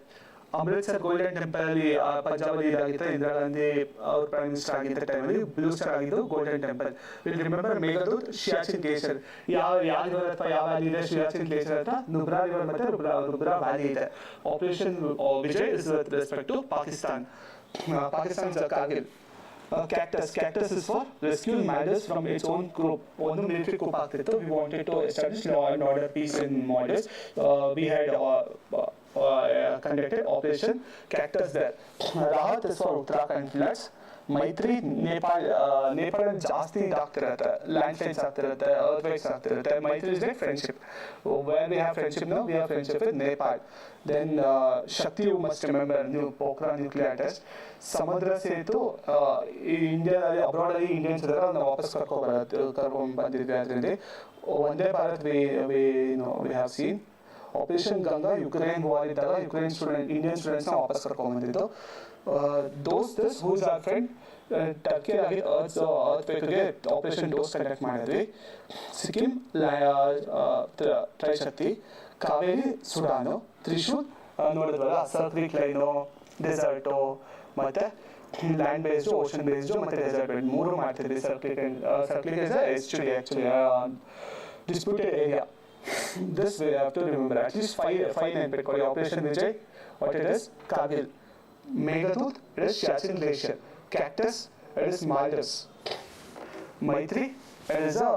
Amritsar golden temple ಅಲ್ಲಿ ಪಂಜಾಬ್ ಅಲ್ಲಿ ಇದಾಗಿತ್ತು, ಇಂದಿರಾ ಗಾಂಧಿ ಅವ್ರ prime minister ಆಗಿದ್ದ ಟೈಮಲ್ಲಿ blue star ಆಗಿದ್ದು golden temple. Will remember Meghdoot, Siachen glacier. ಯಾವ ರಿವರ್ ಅಥವಾ ಯಾವ ವ್ಯಾಲಿ ಇದೆ ಸಿಯಾಚಿನ್ ಗ್ಲೇಷಿಯರ್ ಹತ್ರ? ನುಬ್ರಾ ರಿವರ್ ಮತ್ತೆ ನುಬ್ರಾ ವ್ಯಾಲಿ ಇದೆ. Operation Vijay is with respect to Pakistan. Pakistan Kargil. Cactus is for rescuing Maldives from its own group. ಒಂದು ಮಿಲಿಟರಿ coup ಆಗ್ತಿತ್ತು. We wanted to establish law and order, peace in Maldives. We had conducted Operation Cactus there. Rahat is for Uttarakhand floods. ಮೈತ್ರಿ ನೇಪಾಳ ಜಾಸ್ತಿ ಇದಾಗ್ತಿರುತ್ತೆ, land slides ಆಗ್ತಿರುತ್ತೆ, earthquakes ಆಗ್ತಿರುತ್ತೆ. Maitri is like friendship. Where we have friendship now, we have friendship with Nepal. Then Shakti, you must remember new Pokhran nuclear test. Samudra Setu, ಇಂಡಿಯಾದಲ್ಲಿ ಅಬ್ರಾಡಲ್ಲಿ Indians ಇದ್ದಾರೆ, ಅದನ್ನ ವಾಪಸ್ ಕರ್ಕೊಂಡು ಬಂದಿದ್ವಿ. ಅದರಲ್ಲಿ Vande Bharat we have seen. Operation Ganga, Ukraine war ಇದ್ದಾಗ ಯುಕ್ರೇನ್ ಇಂಡಿಯನ್ ಸ್ಟೂಡೆಂಟ್ಸ್ನ ವಾಪಸ್ ಕರ್ಕೊಂಡ್ಬಂದಿದ್ದು. This, who is our friend? Turkey ಆಗಿ ಅರ್ತ್ಕ್ವೇಕ್ಗೆ ಆಪರೇಷನ್ ಡೋಸ್ ಕಂಡಕ್ಟ್ ಮಾಡಿದ್ವಿ. ಸಿಕ್ಕಿಂ ಟ್ರೈಶಕ್ತಿ, ಕಾವೇರಿ ಸುಡಾನು, ತ್ರಿಶೂಲ್ ನೋಡಿದ್ವಲ್ಲ, ಸರ್ಕ್ರಿಕ್ ಲೈನು, ಡೆಸರ್ಟು, ಮತ್ತೆ ಲ್ಯಾಂಡ್ ಬೇಸ್ಡು, ಓಷನ್ ಬೇಸ್ಡು, ಮತ್ತೆ ಡೆಸರ್ಟ್ ಬೇಸ್ಡ್ ಮೂರು ಮಾಡ್ತಿದ್ವಿ. Sir Creek is actually disputed area. This we have to remember. At least five ನೆನ್ಪಿಟ್ಕೊಳ್ಳಿ. Operation Vijay, what it is? Kargil. Meghadoot, it is Siachen Glacier. Cactus, it is Maldives. Maitri, it is a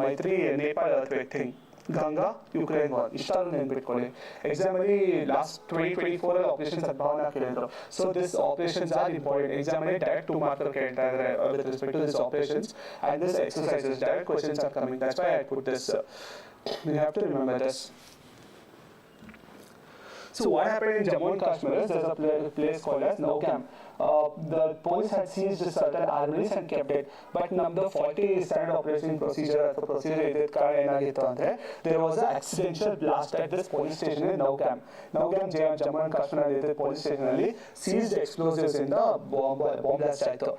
Maitri Nepal earthquake thing. Ganga, Ukraine war. ಇಷ್ಟಾದ್ರೂ ನೆನ್ಪಿಟ್ಕೊಳ್ಳಿ. ಎಕ್ಸಾಮಲ್ಲಿ last 2024 operation Sadbhavana ಕೇಳಿದ್ರು. So this operations are important. ಎಕ್ಸಾಮಲ್ಲಿ direct 2 marks ಕೇಳ್ತಾ ಇದ್ದಾರೆ with respect to this operations and this exercises. Direct questions are coming. That's why I put this. You have to remember this. So what happened in Jammu and Kashmir is there's a place called as Nowgam. The police had seized certain armories and kept it, but number 40 standard operating procedure idid karan enagittu andre there was an accidental blast at this police station in Nowgam. Jammu and Kashmir idid police station alli seized explosives in the bomb blast aaytu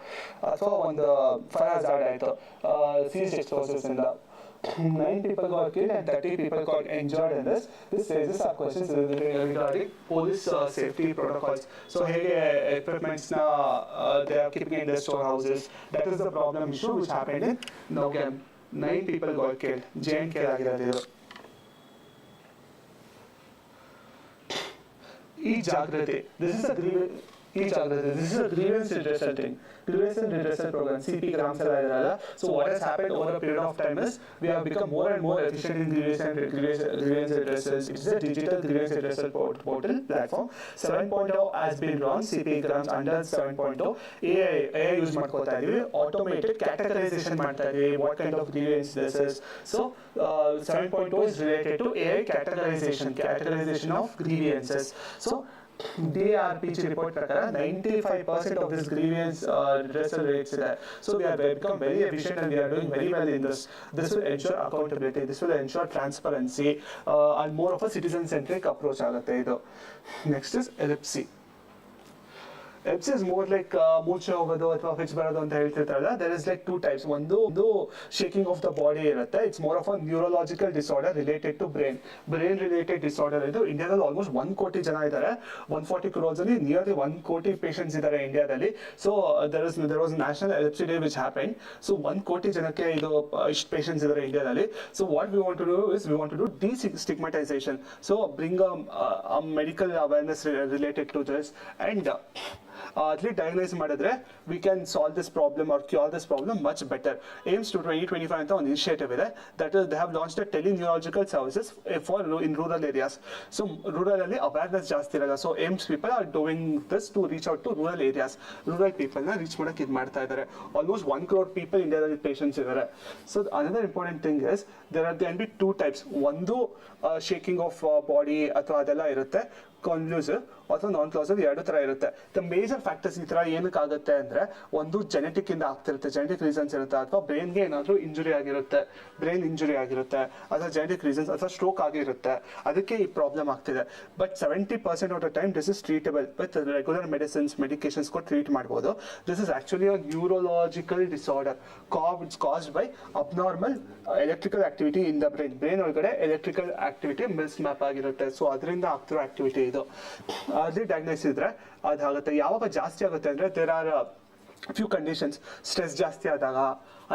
ಅಥವಾ ಒಂದು fire hazard aaytu. Seized explosives in the 9 people got killed and 30 people got injured in this. This raises our questions regarding police safety protocols. So, equipments they are keeping in their storehouses. That is the problem issue which happened in Nowgam. 9 people got killed. JNK ಆಗಿರೋದು. ಈ ಜಾಗೃತಿ. This is a teach Jagrati. This is a grievance redressal thing. Grievance and redressal program, CP Grams. So what has happened over a period of time is we have become more and more efficient in grievance redressals. It is a digital grievance redressal portal platform. 7.0 has been run, CP Grams under 7.0. AI use ಮಾಡ್ಕೋತಾ ಇದೀವಿ, automated categorization ಮಾಡ್ತಾ ಇದೀವಿ, what kind of grievance this is. So 7.0 is related to AI categorization of grievances. So DRPG report prakara 95% of this grievance redressal rates there. So we have become very efficient and we are doing very well in this. This will ensure accountability, this will ensure transparency and more of a citizen-centric approach ಆಗುತ್ತೆ ಇದು. Next is ellipsy. Ellipsy is more like ಮೂರ್ಛೆ ಹೋಗೋದು ಅಥವಾ fix ಬರೋದು ಅಂತ ಹೇಳ್ತಿರ್ತಾರಲ್ಲ. There is like two types. ಒಂದು shaking of the body ಇರುತ್ತೆ. It's more of a neurological disorder related to brain related disorder. ಇದು ಇಂಡಿಯಾದಲ್ಲಿ ಆಲ್ಮೋಸ್ಟ್ 1 ಕೋಟಿ ಜನ ಇದ್ದಾರೆ. 140 crores ಅಲ್ಲಿ nearly 1 ಕೋಟಿ patients ಇದ್ದಾರೆ ಇಂಡಿಯಾದಲ್ಲಿ. So there was national epilepsy day which happened. So 1 ಕೋಟಿ ಜನಕ್ಕೆ ಇದು ಇಷ್ಟು patients ಇದ್ದಾರೆ ಇಂಡಿಯಾದಲ್ಲಿ. So what we want to do is we want to do destigmatization. So bring a medical awareness related to this and atli diagnose ಮಾಡಿದ್ರೆ we can solve this problem or cure this problem much better. AIMS to 2025 ಅಂತ ಒಂದು initiative ಇದೆ. That is they have launched a teleneurological services for in rural areas. So rural ಅಲ್ಲಿ awareness ಜಾಸ್ತಿ ಇರಲ್ಲ. So AIMS people are doing this to reach out to rural areas. Rural people ನ reach ಮಾಡಕ್ಕೆ ಇದು ಮಾಡ್ತಾ ಇದ್ದಾರೆ. Almost 1 crore people ಇಂಡಿಯಾದಲ್ಲಿ patients ಇದ್ದಾರೆ. So another important thing is there can be two types. ಒಂದು shaking of body ಅಥವಾ ಅದೆಲ್ಲ ಇರುತ್ತೆ, ಕಾನ್ವ್ಯೂಸಿವ್ ಅಥವಾ ನಾನ್ ಕ್ಲಾಸಿವ್ ಎರಡು ತರ ಇರುತ್ತೆ. ದ ಮೇಜರ್ ಫ್ಯಾಕ್ಟರ್ಸ್ ಈ ತರ ಏನಕ್ಕಾಗುತ್ತೆ ಅಂದ್ರೆ ಒಂದು ಜೆನೆಟಿಕ್ ಇಂದ ಆಗ್ತಿರುತ್ತೆ, ಜೆನೆಟಿಕ್ ರೀಸನ್ಸ್ ಇರುತ್ತೆ, ಅಥವಾ ಬ್ರೈನ್ಗೆ ಏನಾದರೂ ಇಂಜುರಿ ಆಗಿರುತ್ತೆ, ಬ್ರೈನ್ ಇಂಜುರಿ ಆಗಿರುತ್ತೆ, ಅಥವಾ ಜೆನೆಟಿಕ್ ರೀಸನ್ಸ್ ಅಥವಾ ಸ್ಟ್ರೋಕ್ ಆಗಿರುತ್ತೆ, ಅದಕ್ಕೆ ಈ ಪ್ರಾಬ್ಲಮ್ ಆಗ್ತಿದೆ. But 70% of the time this is treatable with regular medicines, medications ಕೂಡ ಟ್ರೀಟ್ ಮಾಡ್ಬೋದು. This is actually a neurological disorder caused by abnormal electrical activity in the brain. Brain ಒಳಗಡೆ electrical activity miss map ಆಗಿರುತ್ತೆ. So ಅದರಿಂದ ಆಗ್ತಿರೋ activity ಇದು. ಅಲ್ಲಿ diagnose ಇದ್ರೆ ಅದಾಗುತ್ತೆ. ಯಾವಾಗ ಜಾಸ್ತಿ ಆಗುತ್ತೆ ಅಂದ್ರೆ there are few conditions. Stress ಜಾಸ್ತಿ ಆದಾಗ,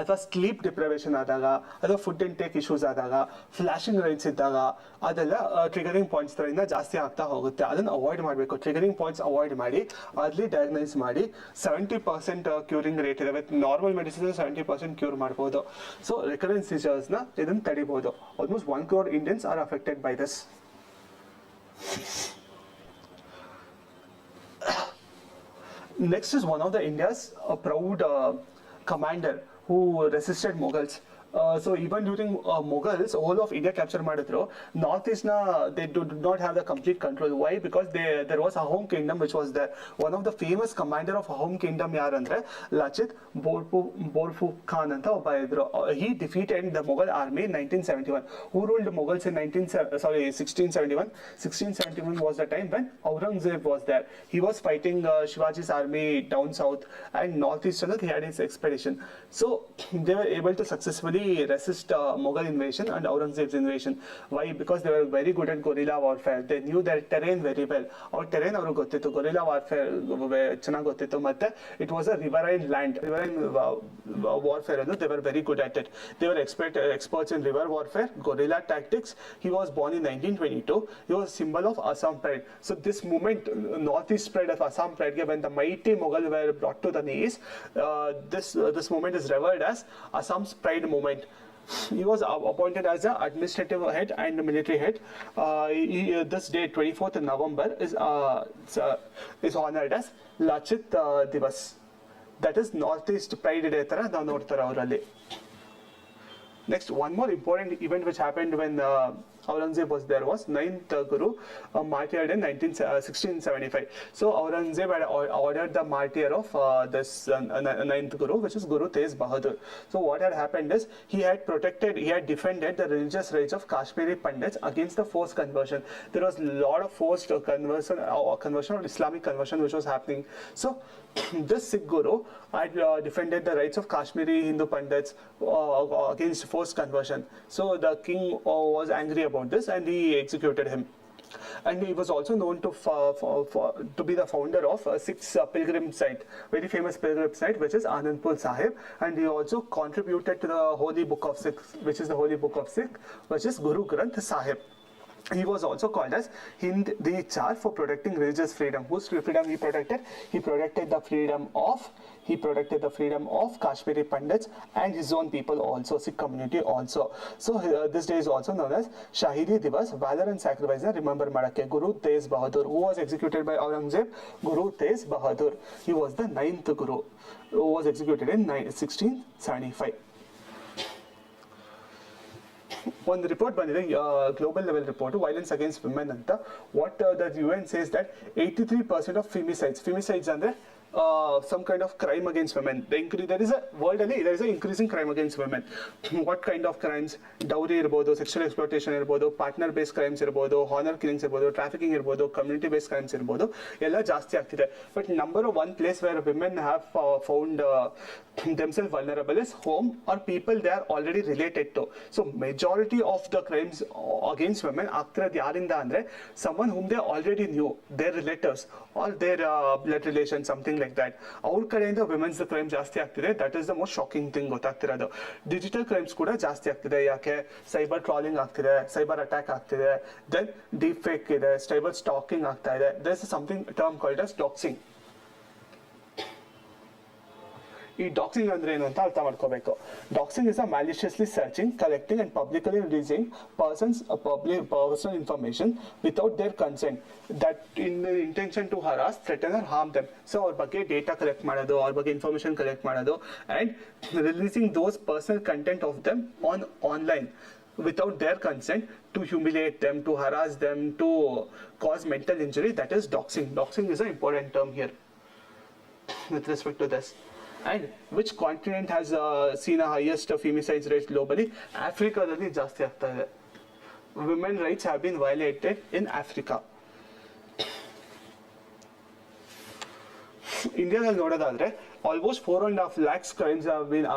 ಅಥವಾ ಸ್ಲೀಪ್ ಡಿಪ್ರವೇಷನ್ ಆದಾಗ, ಅಥವಾ ಫುಡ್ ಇಂಟೇಕ್ ಇಶ್ಯೂಸ್ ಆದಾಗ, ಫ್ಲಾಶಿಂಗ್ ಲೈಟ್ಸ್ ಇದ್ದಾಗ, ಅದೆಲ್ಲ ಟ್ರಿಗರಿಂಗ್ ಪಾಯಿಂಟ್ಸ್ ತರಿಂದ ಜಾಸ್ತಿ ಆಗ್ತಾ ಹೋಗುತ್ತೆ. ಅದನ್ನು ಅವಾಯ್ಡ್ ಮಾಡಬೇಕು. ಟ್ರಿಗರಿಂಗ್ ಪಾಯಿಂಟ್ಸ್ ಅವಾಯ್ಡ್ ಮಾಡಿ ಅಲ್ಲಿ ಡಯಾಗ್ನೈಸ್ ಮಾಡಿ 70% ಕ್ಯೂರಿಂಗ್ ರೇಟ್ ಇದೆ. ವಿತ್ ನಾರ್ಮಲ್ ಮೆಡಿಸಿನ್ 70% ಕ್ಯೂರ್ ಮಾಡ್ಬೋದು. ಸೊ ರಿಕರೆನ್ಸ್ ಸೀಜರ್ಸ್ನ ಇದನ್ನು ತಡಿಬೋದು. Almost 1 crore Indians are affected by this. Next is one of the India's proud commander who resisted Mughals. So even during Mughals, whole of India capture ಮಾಡಿದ್ರು. North East na they did not have the complete control. Why? Because there was a home kingdom which was there. One of the famous commander of a home kingdom ಯಾರು ಅಂದ್ರೆ Lachit Borphukan Khan ಅಂತ ಒಬ್ಬ ಇದ್ರು. He defeated the Mughal army in 1971. Who ruled the Mughals in 1671? 1671 was the time when Aurangzeb was there. He was fighting Shivaji's army down south and northeast. He had his expedition. So they were able to successfully resist Mughal invasion and Aurangzeb's invasion. Why? Because they were very good at guerrilla warfare. They knew their terrain very well. Our terrain ಅವ್ರಿಗೆ ಗೊತ್ತಿತ್ತು, guerrilla warfare ಚೆನ್ನಾಗಿ ಗೊತ್ತಿತ್ತು. ಮತ್ತೆ it was a riverine land. Riverine warfare, they were very good at it. They were experts in river warfare, guerrilla tactics. He was born in 1922. He was a symbol of Assam pride. So this movement, northeast pride of Assam pride, when the mighty Mughal were brought to the knees, this movement is revered as Assam's pride movement. He was appointed as the administrative head and military head. This day, 24th November, is honored as Lachit Divas. That is Northeast Pride Day ತರ ನಾವು ನೋಡ್ತಾರೆ ಅವರಲ್ಲಿ. Next, one more important event which happened when Aurangzeb was there was 9th Guru martyred in 1675. So Aurangzeb had ordered the martyr of this 9th Guru, which is Guru Tez Bahadur. So what had happened is he had defended the religious rights of Kashmiri Pandits against the forced conversion. There was a lot of forced conversion or Islamic conversion which was happening. So this Sikh Guru had defended the rights of Kashmiri Hindu Pandits against forced conversion. So the king was angry about this and he executed him. And he was also known to be the founder of Sikh's pilgrim site, very famous pilgrim site, which is Anandpur Sahib. And he also contributed to the holy book of Sikh, which is the holy book of Sikh, which is Guru Granth Sahib. He was also called as Hind the Char for protecting religious freedom. Whose freedom he protected? He protected the freedom of Kashmiri Pandits and his own people also, Sikh community also. So this day is also known as Shahidi Divas, valor and sacrifice. Remember Madake, Guru Tez Bahadur, who was executed by Aurangzeb. Guru Tez Bahadur. He was the 9th Guru, who was executed in 1675. ಒಂದು report ಬಂದಿದೆ global level report violence against women ಅಂತ. What the UN says that 83% of femicides ಅಂದ್ರೆ some kind of crime against women. There is a world ಅಲ್ಲಿ there is a increasing crime against women. What kind of crimes? Dowry ಇರ್ಬೋದು, sexual exploitation ಇರ್ಬೋದು, partner based crimes ಇರ್ಬೋದು, honor killings ಇರ್ಬೋದು, trafficking ಇರ್ಬೋದು, community based crimes ಇರ್ಬೋದು, ಎಲ್ಲ ಜಾಸ್ತಿ ಆಗ್ತಿದೆ. But number one place where women have found themselves vulnerable is home or people they are already related to. So majority of the crimes against women ಆಗ್ತಿರೋದು ಯಾರಿಂದ ಅಂದ್ರೆ someone whom they already knew, their relatives or their blood relation, something like that. ಅವ್ರ ಕಡೆಯಿಂದ women's crime ಜಾಸ್ತಿ ಆಗ್ತಿದೆ. That is the most shocking thing ಗೊತ್ತಾಗ್ತಿರೋದು. Digital crimes ಕೂಡ ಜಾಸ್ತಿ ಆಗ್ತಿದೆ. ಯಾಕೆ? ಸೈಬರ್ ಟ್ರಾಲಿಂಗ್ ಆಗ್ತಿದೆ, ಸೈಬರ್ ಅಟ್ಯಾಕ್ ಆಗ್ತಿದೆ, ದೆನ್ ಡೀಪ್ ಫೇಕ್ ಇದೆ, ಸೈಬರ್ ಸ್ಟಾಕಿಂಗ್ ಆಗ್ತಾ ಇದೆ. there is something term called as doxing. ಈ ಡಾಕ್ಸಿಂಗ್ ಅಂದ್ರೆ ಏನು ಅಂತ ಅರ್ಥ ಮಾಡ್ಕೋಬೇಕು. Doxing is a maliciously searching, collecting and publicly releasing personal information without their consent, that in the intention to harass, threaten or harm them. So ಅವ್ರ ಬಗ್ಗೆ data collect ಮಾಡೋದು, ಅವ್ರ ಬಗ್ಗೆ ಇನ್ಫಾರ್ಮೇಶನ್ ಕಲೆಕ್ಟ್ ಮಾಡೋದು and releasing those personal content of them online without their consent to humiliate them, to harass them, to cause mental injury. That is doxing. Doxing is an important term here with respect to this. And which continent has seen a highest femicide rate globally? ಆಫ್ರಿಕಾದಲ್ಲಿ ಜಾಸ್ತಿ ಆಗ್ತಾ ಇದೆ. Women rights have been violated in Africa. ಇಂಡಿಯಾದಲ್ಲಿ ನೋಡೋದಾದ್ರೆ almost 4.5 lakhs crimes have been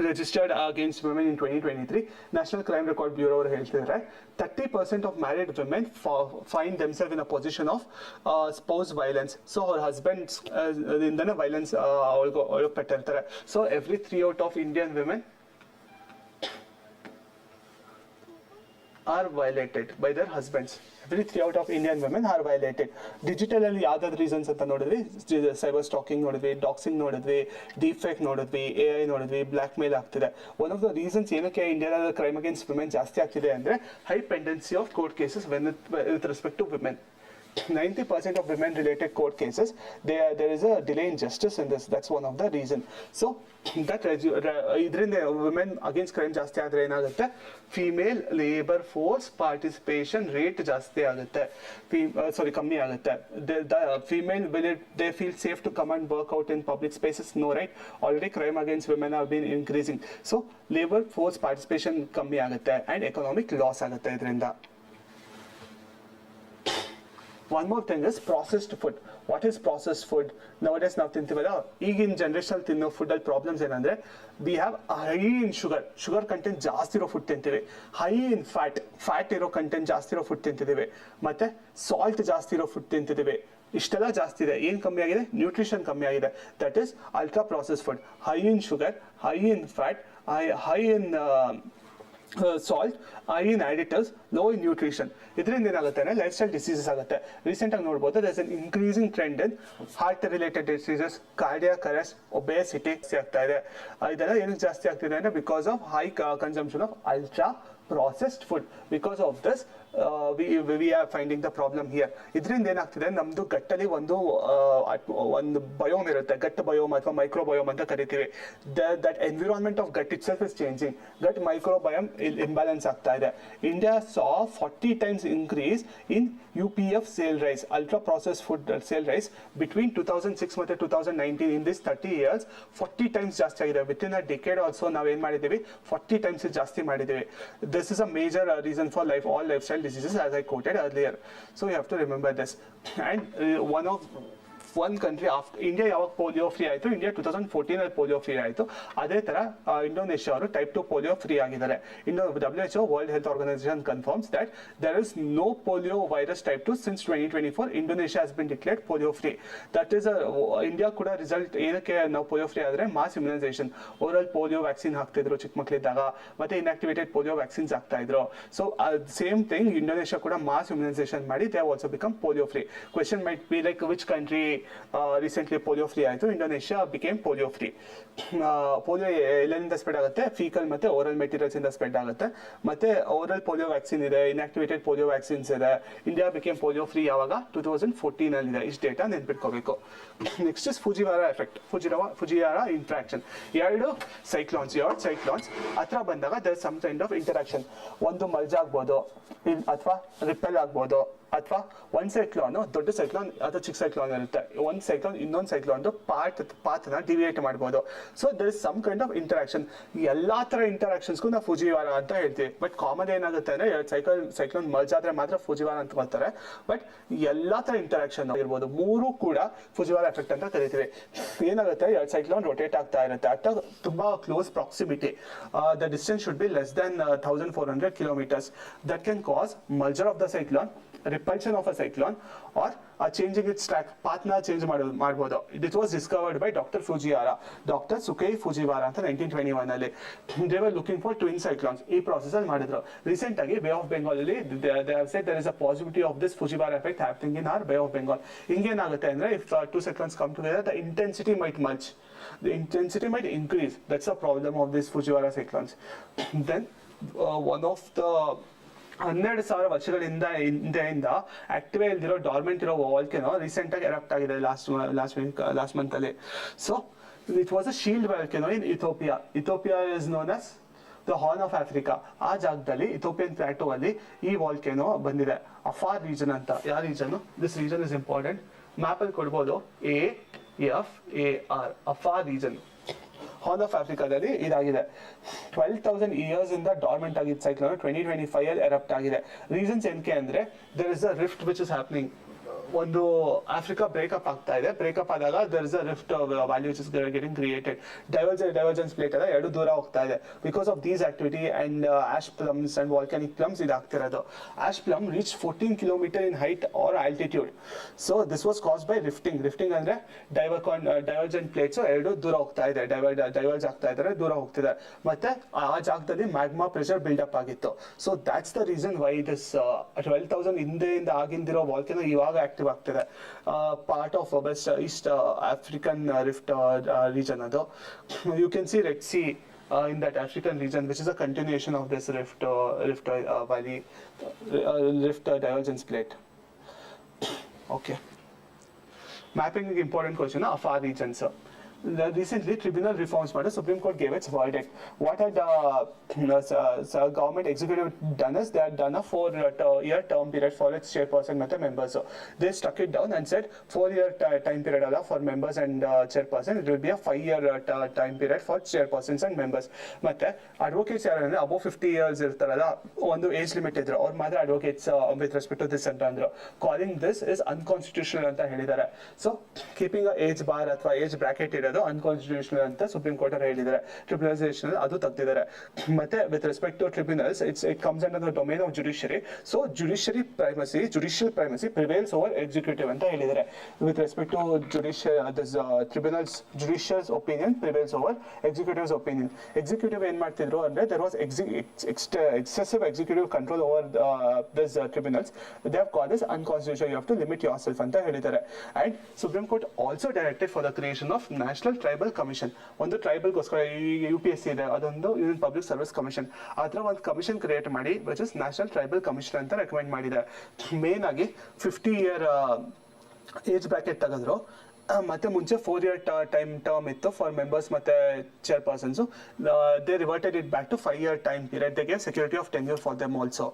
registered against women in 2023. National Crime Record Bureau ಅವರು ಹೇಳ್ತಿದ್ದಾರೆ 30% of married women find themselves in a position of spouse violence. So ಅವ್ರ husbands ಇಂದನೇ violence ಅವಳಿಗೆ ಪಟ್ಟಿರ್ತಾರೆ. So every 3 out of Indian women are violated by their husbands. Every 3 out of Indian women are violated. Digital ಅಲ್ಲಿ ಯಾವ್ದಾದ್ರು reasons ಅಂತ ನೋಡಿದ್ವಿ, cyber stalking ನೋಡಿದ್ವಿ, ಡಾಕ್ಸಿಂಗ್ ನೋಡಿದ್ವಿ, deep fake ನೋಡಿದ್ವಿ, AI ನೋಡಿದ್ವಿ, ಬ್ಲಾಕ್ ಮೇಲ್ ಆಗ್ತಿದೆ. ಒನ್ ಆಫ್ ದ ರೀಸನ್ಸ್ ಏನಕ್ಕೆ ಇಂಡಿಯಾದಲ್ಲಿ ಕ್ರೈಮ್ ಅಗೇನ್ಸ್ಟ್ ವಿಮೆನ್ ಜಾಸ್ತಿ ಆಗ್ತಿದೆ ಅಂದ್ರೆ high pendency of court cases with respect to women. 90% of women related court cases, there is a delay in justice in this. That's one of the reason. So that idrinda women against crime ಜಾಸ್ತಿ ಆದ್ರೆ ಏನಾಗುತ್ತೆ, female labour force participation rate ಜಾಸ್ತಿ ಆಗುತ್ತೆ, ಕಮ್ಮಿ ಆಗುತ್ತೆ. The female they feel safe to come and work out in public spaces? No, right? Already crime against women have been increasing. So labor force participation ಕಮ್ಮಿ ಆಗುತ್ತೆ and economic loss ಆಗುತ್ತೆ ಇದರಿಂದ. One more thing is processed food. What is processed food? Nowadays ನಾವು ತಿಂತೀವಲ್ಲ, ಈಗಿನ generation ತಿನ್ನೋ food ಅಲ್ಲಿ problems ಏನಂದ್ರೆ we have high in sugar content ಜಾಸ್ತಿ ಇರೋ ಫುಡ್ ತಿಂತೀವಿ, ಹೈ ಇನ್ ಫ್ಯಾಟ್ ಇರೋ ಕಂಟೆಂಟ್ ಜಾಸ್ತಿ ಇರೋ ಫುಡ್ ತಿಂತಿದ್ದೀವಿ, ಮತ್ತೆ ಸಾಲ್ಟ್ ಜಾಸ್ತಿ ಇರೋ ಫುಡ್ ತಿಂತಿದ್ದೀವಿ. ಇಷ್ಟೆಲ್ಲ ಜಾಸ್ತಿ ಇದೆ. ಏನು ಕಮ್ಮಿ ಆಗಿದೆ? ನ್ಯೂಟ್ರಿಷನ್ ಕಮ್ಮಿ ಆಗಿದೆ. That is ultra process food. High in sugar, high in fat, high in salt, high in additives, low in nutrition. ಇದರಿಂದ ಏನಾಗುತ್ತೆ ಅಂದರೆ ಲೈಫ್ ಸ್ಟೈಲ್ ಡಿಸೀಸಸ್ ಆಗುತ್ತೆ. ರೀಸೆಂಟಾಗಿ ನೋಡ್ಬೋದು, there is an increasing trend in heart related diseases, cardiac arrest, obesity ಆಗ್ತಾ ಇದೆ. ಇದೆಲ್ಲ ಏನಕ್ಕೆ ಜಾಸ್ತಿ ಆಗ್ತಿದೆ ಅಂದರೆ because of high consumption of ultra processed food. Because of this we are finding the problem here. ಇದರಿಂದ ಏನಾಗ್ತಿದೆ, ನಮ್ದು ಗಟ್ಟಲ್ಲಿ ಒಂದು ಬಯೋಮ್ ಇರುತ್ತೆ, ಗಟ್ ಬಯೋಮ್ ಅಥವಾ ಮೈಕ್ರೋಬಯೋಮ್ ಅಂತ ಕರಿತೀವಿ. That environment of gut itself is changing. Gut microbiome imbalance ಆಗ್ತಾ ಇದೆ. India saw 40 times increase in UPF sale rise, ultra processed food sale rise between 2006 ಮತ್ತೆ 2019. in this 30 years 40 times ಜಾಸ್ತಿ ಆಗಿದೆ. within a decade also ನಾವೇನ್ ಮಾಡಿದ್ದೀವಿ, 40 times ಜಾಸ್ತಿ ಮಾಡಿದ್ದೀವಿ. This is a major reason for all lifestyle diseases, as I quoted earlier. So you have to remember this. And one of one country India ಯಾವಾಗ polio free ಆಯಿತು, India 2014 polio free ಆಯಿತು. ಅದೇ ತರ Indonesia ಅವರು type 2 polio free ಆಗಿದ್ದಾರೆ. ಇನ್ನು WHO world health organisation confirms that there is no polio virus type 2 since 2024. Indonesia has been declared polio free. That is India ಕೂಡ result ಏನಕ್ಕೆ ನಾವು ಪೋಲಿಯೋ ಫ್ರೀ ಆದ್ರೆ mass immunisation, oral polio vaccine ಹಾಕ್ತಿದ್ರು ಚಿಕ್ಕ ಮಕ್ಕಳಿದ್ದಾಗ, ಮತ್ತೆ ಇನ್ಆಕ್ಟಿವೇಟೆಡ್ ಪೋಲಿಯೋ ವ್ಯಾಕ್ಸಿನ್ಸ್ ಆಗ್ತಾ ಇದ್ರು. ಸೊ ಸೇಮ್ ಥಿಂಗ್ ಇಂಡೋನೇಷ್ಯಾ ಕೂಡ ಮಾಸ್ ಇಮ್ಯುನೈಸೇಷನ್ ಮಾಡಿ they also become polio free. Question might be like which country recently polio free ಆಯಿತು? Indonesia became polio free. Polio ಎಲ್ಲೆಲ್ಲಿಂದ ಸ್ಪ್ರೆಡ್ ಆಗುತ್ತೆ? ಫೀಕಲ್ ಮತ್ತೆ ಓರಲ್ ಮೆಟೀರಿಯಲ್ಸ್ ಇಂದ spread ಆಗುತ್ತೆ. ಮತ್ತೆ ಓರಲ್ ಪೋಲಿಯೋ ವ್ಯಾಕ್ಸಿನ್ ಇದೆ, ಇನ್ಆಕ್ಟಿವೇಟೆಡ್ ಪೋಲಿಯೋ ವ್ಯಾಕ್ಸಿನ್ಸ್ ಇದೆ. ಇಂಡಿಯಾ ಬಿಕೇಮ್ ಪೋಲಿಯೋ ಫ್ರೀ ಯಾವಾಗ? 2014 ಅಲ್ಲಿ ಇದೆ. ಇಷ್ಟು ಡೇಟಾ ನೆನ್ಪಿಟ್ಕೋಬೇಕು. Next is Fujiwhara effect, Fujiwhara interaction. ಎರಡು ಸೈಕ್ಲಾನ್ಸ್ ಹತ್ರ ಬಂದಾಗ there some kind of interaction. ಒಂದು ಮರ್ಜ್ ಆಗ್ಬೋದು ಅಥವಾ ರಿಪೆಲ್ ಆಗ್ಬೋದು, ಅಥವಾ ಒಂದು ಸೈಕ್ಲೋನ್ ದೊಡ್ಡ ಸೈಕ್ಲೋನ್ ಅಥವಾ ಚಿಕ್ಕ ಸೈಕ್ಲೋನ್ ಇರುತ್ತೆ. ಒಂದು ಸೈಕ್ಲೋನ್ ಇನ್ನೊಂದು ಸೈಕ್ಲೋನ್ ಪಾತ್ನ ಡಿವಿಯೇಟ್ ಮಾಡ್ಬೋದು. So there is some kind of interaction. ಎಲ್ಲಾ ತರ ಇಂಟರಾಕ್ಷನ್ಸ್ಗೂ ನಾವು ಫುಜಿವಾರಾ ಅಂತ ಹೇಳ್ತೀವಿ. ಬಟ್ ಕಾಮನ್ ಏನಾಗುತ್ತೆ ಅಂದ್ರೆ ಸೈಕ್ಲೋನ್ ಮರ್ಜ್ ಆದ್ರೆ ಮಾತ್ರ ಫುಜಿವಾರಾ ಅಂತ ಬರ್ತಾರೆ. ಬಟ್ ಎಲ್ಲಾ ತರ ಇಂಟರಾಕ್ಷನ್ ಇರ್ಬೋದು, ಮೂರು ಕೂಡ ಫುಜಿವಾರಾ ಎಫೆಕ್ಟ್ ಅಂತ ಕರಿತೀವಿ. ಏನಾಗುತ್ತೆ, ಎರಡು ಸೈಕ್ಲೋನ್ ರೊಟೇಟ್ ಆಗ್ತಾ ಇರುತ್ತೆ ಅಟ್ ತುಂಬಾ close proximity. The distance should be less than 1400 kilometers. That can cause merger of the cyclone, repulsion of a cyclone, or changing its track, path na change ಮಾಡಬಹುದು. It was discovered by Dr. Fujiwara, Dr. Sukei Fujiwara ಅಂತ 1921 ಅಲ್ಲಿ. They were looking for twin cyclones. ಈ process ಅಲ್ಲಿ ಮಾಡಿದ್ರು. Recent ಆಗಿ Bay of Bengal ಅಲ್ಲಿ they have said there is a possibility of this Fujiwara effect happening in our Bay of Bengal. ಹಿಂಗೇನಾಗುತ್ತೆ ಅಂದ್ರೆ if two cyclones come together, the intensity might merge. The intensity might increase. That's the problem of these Fujiwara cyclones. Then one of the 12,000 ವರ್ಷಗಳಿಂದ ಹಿಂದೆಯಿಂದ active ಇಲ್ದಿರೋ dormant ಇರೋ volcano recent ಆಗಿ erupt ಆಗಿದೆ last month ಅಲ್ಲಿ. So it was a shield volcano in Ethiopia. Ethiopia is known as the horn of Africa. ಆ ಜಾಗದಲ್ಲಿ ಇಥೋಪಿಯನ್ plateau ಅಲ್ಲಿ ಈ ವಾಲ್ಕೆನೋ ಬಂದಿದೆ. ಅಫಾರ್ ರೀಜನ್ ಅಂತ. ಯಾವ region? This region is important. Map ಅಲ್ಲಿ ಕೊಡ್ಬೋದು AFAR, afar region. Horn of ಆಫ್ರಿಕಾದಲ್ಲಿ ಇದಾಗಿದೆ. 12,000 ಇಯರ್ಸ್ ಇಂದ ಡಾರ್ಮೆಂಟ್ ಆಗಿದ್ದ ಸೈಕ್ಲೋನ್ 2025 ಅಲ್ಲಿ ಎರಪ್ಟ್ ಆಗಿದೆ. ರೀಸನ್ಸ್ ಏನಕ್ಕೆ ಅಂದ್ರೆ there is a rift which is happening. ಒಂದು ಆಫ್ರಿಕಾ ಬ್ರೇಕಪ್ ಆಗ್ತಾ ಇದೆ. ಬ್ರೇಕಪ್ ಆದಾಗ there is a rift valley which is getting created. Divergence plate ಎಲ್ಲ ಎರಡು ದೂರ ಹೋಗ್ತಾ ಇದೆ. Because of these activity and ash plumes and volcanic plumes ಇದಾಗ್ತಿರೋದು. Ash plume reach 14 kilometers in height or altitude. So this was caused by rifting. Rifting ಅಂದ್ರೆ divergent plates ಎರಡು ದೂರ ಹೋಗ್ತಾ ಇದೆ, ಡೈವರ್ಜ್ ಆಗ್ತಾ ಇದ್ದಾರೆ, ದೂರ ಹೋಗ್ತಿದೆ. ಮತ್ತೆ ಆ ಜಾಗದಲ್ಲಿ ಮ್ಯಾಗ್ಮಾ ಪ್ರೆಷರ್ ಬಿಲ್ಡಪ್ ಆಗಿತ್ತು. So that's the reason why this 12,000 ಹಿಂದೆಯಿಂದ ಆಗಿಂದಿರೋ ವಾಲ್ಕೆನೋ ಇವಾಗ ಆಕ್ಟಿವ್ ಆಗ್ತಿದೆ. Part of best East African rift region ಅದು. You can see red sea in that African region, which is a continuation of this rift valley, rift divergence plate. Okay. Mapping important question of our regions. Recently, tribunal reforms matter. Supreme Court gave its verdict. What had government executive done is they had done a 4-year term period for its chairperson and members. So they struck it down and said 4-year time period for members and chairperson. It will be a 5-year time period for chairpersons and members. ಮತ್ತೆ advocates ಯಾರಂದ್ರೆ above 50 years ಇರ್ತಾರಲ್ಲ, ಒಂದು age limit ಇದ್ರು ಅವ್ರು ಮಾತ್ರ advocates with respect to this ಅಂತ ಅಂದ್ರು. Calling this is unconstitutional ಅಂತ ಹೇಳಿದ್ದಾರೆ. So keeping a age bar ಅಥವಾ age bracket ಇರೋದು ಅನ್ಕಾನ್ಸ್ಟಿಟ್ಯೂಷನಲ್ ಅಂತ ಸುಪ್ರೀಂ ಕೋರ್ಟ್ ಅವರು ಹೇಳಿದ್ದಾರೆ. ಟ್ರಿಬ್ಯುನಲೈಸೇಷನ್ ಅದು ತೆಗೆದಿದ್ದಾರೆ. ಮತ್ತೆ with respect to tribunals it comes under the domain of judiciary. So judicial primacy prevails over executive ಅಂತ ಹೇಳಿದ್ದಾರೆ. With respect to tribunals judicials opinion prevails over executives opinion. Executive ಏನ್ ಮಾಡ್ತಿದ್ರು ಅಂದ್ರೆ there was excessive executive control over this tribunals. They have called this unconstitutional. You have to limit yourself ಅಂತ ಹೇಳಿದ್ದಾರೆ. And supreme court also directed for the creation of national tribal commission. ಒಂದು ಟ್ರೈಬಲ್ಗೋಸ್ಕರ UPSC ಇದೆ, ಅದೊಂದು union public service commission. ಅದರ ಒಂದು commission create ಮಾಡಿ which is national tribal commission ಅಂತ recommend ಮಾಡಿದೆ. ಮೇನ್ ಆಗಿ 50-year ಏಜ್ ಬ್ರಾಕೆಟ್ ತೆಗೆದ್ರು. ಮತ್ತೆ ಮುಂಚೆ 4-year ಟರ್ಮ್ ಇತ್ತು ಫಾರ್ ಮೆಂಬರ್ಸ್ ಮತ್ತೆ chairpersons. They reverted it back to 5-year time period. They gave security of tenure for them also.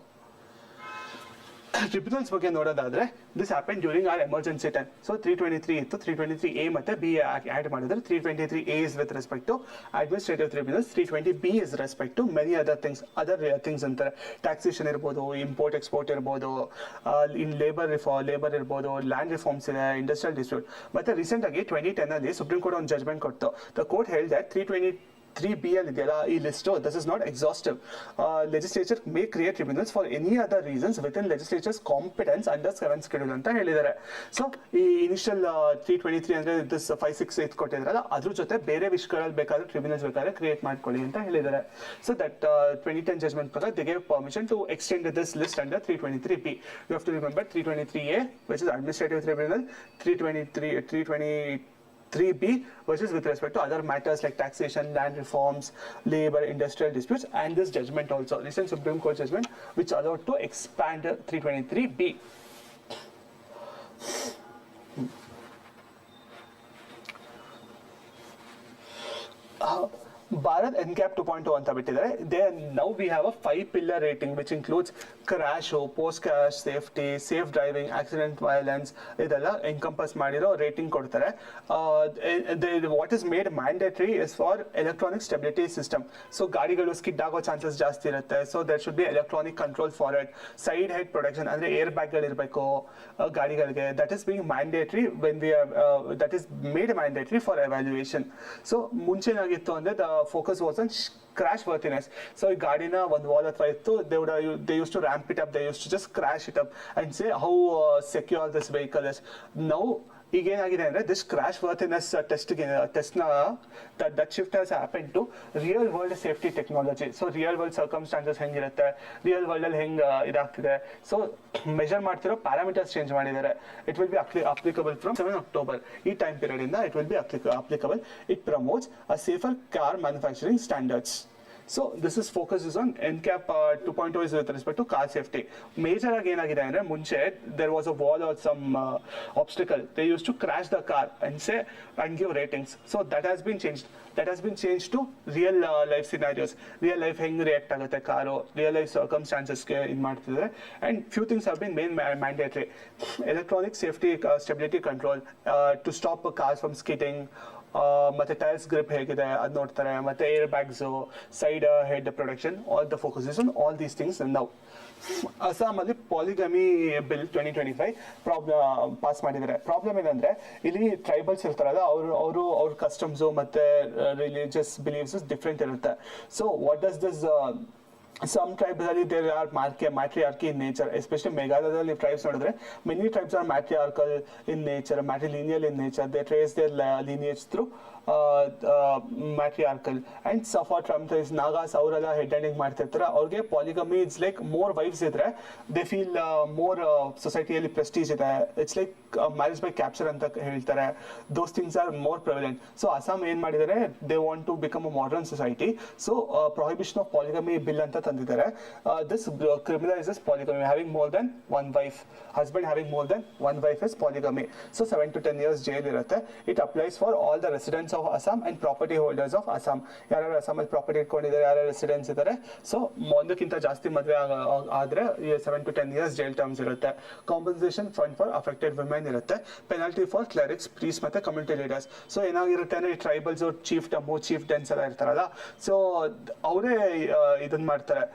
Tribunals ಬಗ್ಗೆ ನೋಡೋದಾದ್ರೆ this happen during our emergency time. So 323 ಇತ್ತು, 323A ಮತ್ತೆ B add ಮಾಡಿದ್ರೆ 323A is with respect to administrative tribunals, 320B is respect to many other things ಅಂತಾರೆ. Taxation ಇರ್ಬೋದು, import export ಇರ್ಬೋದು, in labour ಇರ್ಬೋದು, land reforms ಇದೆ, industrial dispute. ಮತ್ತೆ recent ಆಗಿ 2010 ಅಲ್ಲಿ ಸುಪ್ರೀಂ ಕೋರ್ಟ್ ಒಂದು ಜಜ್ಮೆಂಟ್ ಕೊಡ್ತು. The court held that 323B ಅಲ್ಲಿ ಇದೆಯಲ್ಲ ಈ list, this is not exhaustive. Legislature May create tribunals for any other reasons with in legislatures competence under 7th schedule ಅಂತ ಹೇಳಿದ್ದಾರೆ. ಸೊ ಈ ಇನಿಷಿಯಲ್ 323 ಅಂದ್ರೆ ದಿಸ್ 5, 6 8 ಕೊಟ್ಟಿದ್ರಲ್ಲ, ಅದ್ರ ಜೊತೆ ಬೇರೆ ವಿಷಯಗಳಲ್ಲಿ ಬೇಕಾದ್ರೆ ಟ್ರಿಬ್ಯುನಲ್ಸ್ ಬೇಕಾದ್ರೆ ಕ್ರಿಯೇಟ್ ಮಾಡ್ಕೊಳ್ಳಿ ಅಂತ ಹೇಳಿದ್ದಾರೆ. ಸೊ ದಟ್ 2010 judgment ಪ್ರಕಾರ they gave permission to extend this list under 323B. You have to remember 323A, which is administrative tribunal, 323B, which is with respect to other matters like taxation, land reforms, labor, industrial disputes, and this judgment also, recent Supreme Court judgment, which allowed to expand 323B. Bharat NCAP 2.0 ಅಂತ ಬಿಟ್ಟಿದ್ದಾರೆ. Now we have a 5-pillar rating which includes crash, post-crash safety, safe driving, accident violence, ಇದೆಲ್ಲ encompass ಮಾಡಿರೋ rating ಕೊಡ್ತಾರೆ. What is made mandatory is for electronic stability system. So ಗಾಡಿಗಳು skid ಆಗೋ chances ಜಾಸ್ತಿ ಇರುತ್ತೆ. So there should be electronic control for it. Side head protection ಅಂದ್ರೆ air ಬ್ಯಾಗ್ಗಳು ಇರಬೇಕು ಗಾಡಿಗಳಿಗೆ. That is being mandatory when we have that is made mandatory for evaluation. So ಮುಂಚೆ ಏನಾಗಿತ್ತು ಅಂದ್ರೆ the focus was on crash worthiness. So ಈ ಗಾಡಿನ ಒಂದು wall ಅಥವಾ ಇತ್ತು, they used to ramp it up, they used to just crash it up and say how secure this vehicle is. Now ಈಗ ಏನಾಗಿದೆ ಅಂದ್ರೆ ದಿಸ್ ಕ್ರಾಶ್ ವರ್ತಿನೆಸ್ ಟೆಸ್ಟ್ನ that shift has happen to real world safety technology. So real world circumstances ಹೆಂಗಿರುತ್ತೆ, real world ಅಲ್ಲಿ ಹೆಂಗೆ ಇದಾಗ್ತಿದೆ, so measure ಮಾಡ್ತಿರೋ parameters change ಮಾಡಿದ್ದಾರೆ. It will be applicable from 7 October. ಈ ಟೈಮ್ ಪೀರಿಯಡ್ ಇಂದ it will be applicable. It promotes a safer car manufacturing standards. So this is focuses on NCAP 2.0 is with respect to car safety. Major ಆಗಿ ಏನಾಗಿದೆ ಅಂದ್ರೆ ಮುಂಚೆ there was a wall or some obstacle. They used to crash the car and give ratings. So that has been changed. That has been changed to real life scenarios. Real life ಹೆಂಗ್ react ಆಗುತ್ತೆ car, real life circumstancesಗೆ ಇದು ಮಾಡ್ತಿದ್ದಾರೆ. And few things have been made mandatory. Electronic safety stability control to stop cars from skidding. ಮತ್ತೆ tyres grip ಹೇಗಿದೆ ಅದು ನೋಡ್ತಾರೆ, ಮತ್ತೆ air bags, side head protection, all the focus is on all these things. ನಾವು ಅಸ್ಸಾಮಲ್ಲಿ ಪಾಲಿಗಮಿ bill 2025 pass ಮಾಡಿದ್ದಾರೆ. Problem ಏನಂದ್ರೆ ಇಲ್ಲಿ tribals ಇರ್ತಾರಲ್ಲ, ಅವ್ರ ಕಸ್ಟಮ್ಸು ಮತ್ತೆ ರಿಲಿಜಿಯಸ್ ಬಿಲೀವ್ಸ್ ಡಿಫ್ರೆಂಟ್ ಇರುತ್ತೆ. So what does this some tribes there are matriarchy in nature, especially Meghalayadalli tribes nodidre many tribes are matriarchal in nature, matrilineal in nature. They trace their lineage through matriarchal and suffer from this. Nagas ಅವರೆಲ್ಲ head hunting ಮಾಡ್ತಿರ್ತಾರೆ, ಅವ್ರಿಗೆ polygamy it's like more wives ಇದ್ರೆ they feel more ಸೊಸೈಟಿಯಲ್ಲಿ prestige ಇದೆ. It's like marriage by capture ಅಂತ ಹೇಳ್ತಾರೆ. Those things are more prevalent. So Assam ಏನ್ ಮಾಡಿದ್ದಾರೆ, they want to become a modern society. So prohibition of polygamy bill ಅಂತ ತಂದಿದ್ದಾರೆ. This criminalises polygamy, having more than one wife. Husband having more than one wife is polygamy. So 7 to 10 years jail ಇರುತ್ತೆ. It applies for all the residents of Assam and property holders of Assam. ಯಾರು ಅಸ್ಸಾಂ ಅಲ್ಲಿ property ಇಟ್ಕೊಂಡಿದ್ದಾರೆ, ಯಾರು residence ಇದ್ದಾರೆ, so ಒಂದಕ್ಕಿಂತ ಜಾಸ್ತಿ ಮದುವೆ ಆದ್ರೆ 7 to 10 years ಜೈಲ್ ಟರ್ಮ್ಸ್ ಇರುತ್ತೆ. Compensation fund for affected women ಇರುತ್ತೆ. ಪೆನಾಲ್ಟಿ ಫಾರ್ ಕ್ಲರಿಕ್ಸ್, ಪ್ರೀಸ್ ಮತ್ತೆ ಕಮ್ಯುನಿಟಿ ಲೀಡರ್ಸ್. ಸೊ ಏನಾಗಿರುತ್ತೆ ಅಂದ್ರೆ ಈ tribals chief dumb, chief dense ಎಲ್ಲ ಇರ್ತಾರಲ್ಲ, ಸೊ ಅವರೇ ಇದನ್ನ ಮಾಡ್ತಾರೆ.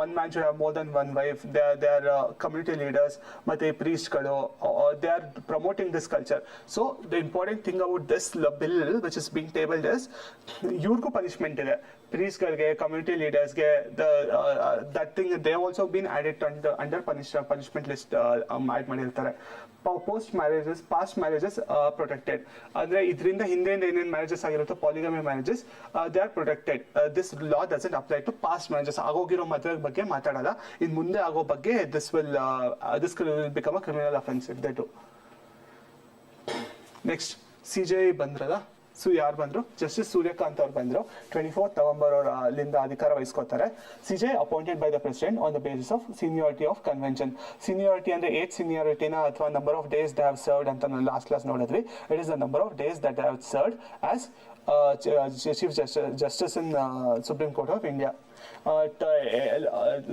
One man should have more than one wife. They are community leaders ಮತ್ತೆ priestಗಳು, they are promoting this culture. So the important thing about this bill which is being tabled is ಇವ್ರಿಗೂ punishment ಇದೆ. priestಗಳಿಗೆ, community leadersಗೆ, that thing they have also been added under punishment list add ಮಾಡಿರ್ತಾರೆ. Past marriages protected ಅಂದ್ರೆ ಇದರಿಂದ ಹಿಂದೆಯಿಂದ ಏನೇನು marriages ಆಗಿರುತ್ತೋ polygamy marriages they are protected. This law doesn't apply to past marriages. ಆಗೋಗಿರೋ ಮದುವೆ ಬಗ್ಗೆ ಮಾತಾಡಲ್ಲ, ಇನ್ನು ಮುಂದೆ ಆಗೋ ಬಗ್ಗೆ this will become a criminal offence if they do. Next CJI ಬಂದ್ರಲ್ಲ, ಸೊ ಯಾರು ಬಂದ್ರು, ಜಸ್ಟಿಸ್ ಸೂರ್ಯಕಾಂತ್ ಅವ್ರು ಬಂದ್ರು. 24th November ಅಲ್ಲಿಂದ ಅಧಿಕಾರ ವಹಿಸ್ಕೋತಾರೆ. CJI appointed by the president on the basis of seniority of convention. Seniority ಅಂದ್ರೆ ಏಜ್ ಸೀನಿಯಾರಿಟಿನ ಅಥವಾ number of days they have served ಅಂತ ನಾವು ಲಾಸ್ಟ್ ಕ್ಲಾಸ್ ನೋಡಿದ್ವಿ. It is the number of days that they have served as Chief Justice in Supreme Court of India.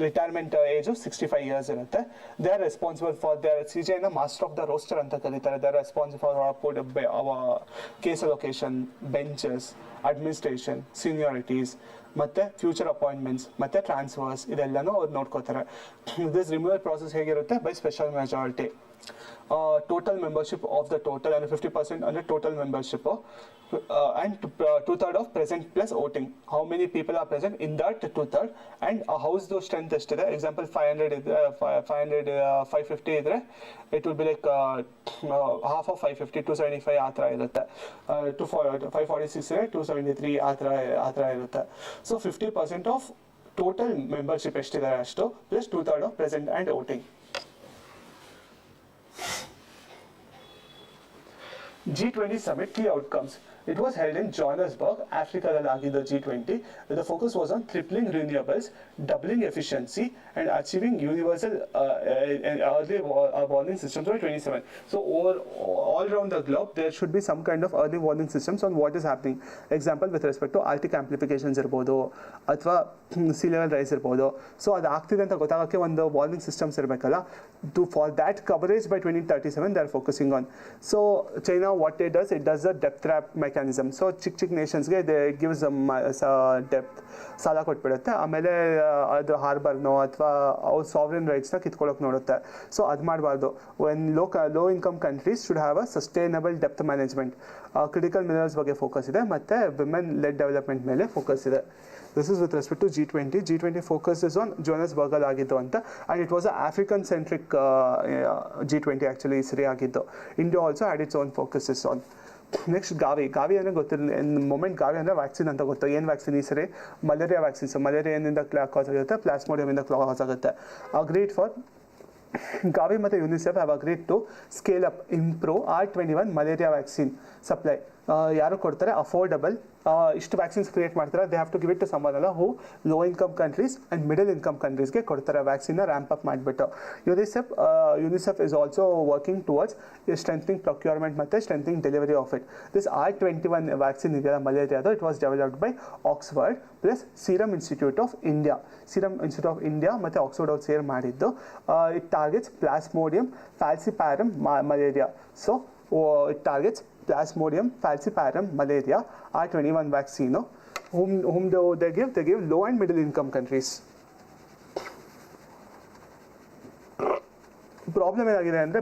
Retirement age 65 years ಇರುತ್ತೆ. They are responsible for their CJನ master of the roster ಅಂತ ಕರೀತಾರೆ. They are responsible for case location, benches, administration, seniorities ಮತ್ತು future appointments ಮತ್ತು transfers ಇದೆಲ್ಲನೂ ಅವ್ರು ನೋಡ್ಕೋತಾರೆ. This removal process ಹೇಗಿರುತ್ತೆ? By special majority. Total membership of the total and 50% under total membership and 2/3 of present plus voting. How many people are present in that 2/3 and house the strength ಎಷ್ಟಿದೆ? Example 500 550 ಇದ್ರೆ it will be like half of 550 275 ಆ ಥರ ಇರುತ್ತೆ. 546 ಇದೆ 273 ಆ ಥರ ಇರುತ್ತೆ. So 50% of total membership ಎಷ್ಟಿದೆ ಅಷ್ಟು plus 2/3 of present and voting. G20 summit key outcomes. It was held in Johannesburg, Africa. The G20. The focus was on tripling renewables, doubling efficiency, and achieving universal early warning systems by 27. So all around the globe, there should be some kind of early warning systems on what is happening. Example with respect to Arctic amplifications ಇರ್ಬೋದು ಅಥವಾ sea level rise ಇರ್ಬೋದು. So ಅದು ಆಗ್ತಿದೆ ಅಂತ ಗೊತ್ತಾಗೋಕ್ಕೆ ಒಂದು warning systems ಇರಬೇಕಲ್ಲ. For that coverage by 2037, they are focusing on. So China, what it does a depth trap mechanism. So ಚಿಕ್ಕ ನೇಷನ್ಸ್ಗೆ it gives depth ಸಾಲ ಕೊಟ್ಬಿಡುತ್ತೆ. ಆಮೇಲೆ ಅದು ಹಾರ್ಬರ್ನೋ ಅಥವಾ ಅವ್ರ ಸಾವರಿನ್ ರೈಟ್ಸ್ನ ಕಿತ್ಕೊಳ್ಳೋಕೆ ನೋಡುತ್ತೆ. ಸೊ ಅದು ಮಾಡಬಾರ್ದು. When low income countries should have a sustainable depth management. Critical minerals ಬಗ್ಗೆ focus ಇದೆ ಮತ್ತು ವಿಮೆನ್ ಲೆಡ್ ಡೆವಲಪ್ಮೆಂಟ್ ಮೇಲೆ ಫೋಕಸ್ ಇದೆ. This is with respect to G20. G20 focuses on Johannesburg ಆಗಿದ್ದು ಅಂತ, and it was an African centric G20 actually ಸರಿ ಆಗಿದ್ದು. India also had its own focuses on. Next ಗಾವಿ ಅಂದರೆ ಗೊತ್ತಿರಲಿಲ್ಲ. ಮೊಮೆಂಟ್ ಗಾವಿ ಅಂದರೆ ವ್ಯಾಕ್ಸಿನ್ ಅಂತ ಗೊತ್ತು. ಏನು ವ್ಯಾಕ್ಸಿನ್ ಈ ಸರಿ? Malaria vaccines. ಮಲೇರಿಯಾ ಏನಿಂದ ಕಾಸ್ ಆಗುತ್ತೆ? ಪ್ಲಾಸ್ಮೋಡಿಯಮಿಂದ ಕಾಸ್ ಆಗುತ್ತೆ. ಅಗ್ರೀಡ್ ಫಾರ್ Gavi ಮತ್ತು UNICEF have agreed to scale up, improve R21 malaria vaccine supply. ಯಾರು ಕೊಡ್ತಾರೆ? ಅಫೋರ್ಡಬಲ್. ಇಷ್ಟು ವ್ಯಾಕ್ಸಿನ್ಸ್ ಕ್ರಿಯೇಟ್ ಮಾಡ್ತಾರೆ. They have to give it to ಸಮ್ಮನ್ ಅಲ್ಲ who low income countries and middle income ಕಂಟ್ರೀಸ್ಗೆ ಕೊಡ್ತಾರೆ ವ್ಯಾಕ್ಸಿನ್ನ ರ್ಯಾಂಪ್ ಅಪ್ ಮಾಡಿಬಿಟ್ಟು. UNICEF is also working towards strengthening procurement ಮತ್ತು strengthening delivery of it. This R21 vaccine ಇದೆಯಲ್ಲ ಮಲೇರಿಯಾದು, it was developed by Oxford plus Serum Institute of India ಮತ್ತು Oxford ಅವ್ರು ಸೇರ್ ಮಾಡಿದ್ದು. It targets Plasmodium falciparum malaria. So it targets Plasmodium falciparum malaria R21 vaccine, whom they give low and middle income countries. Problem ಏನಾಗಿದೆ ಅಂದರೆ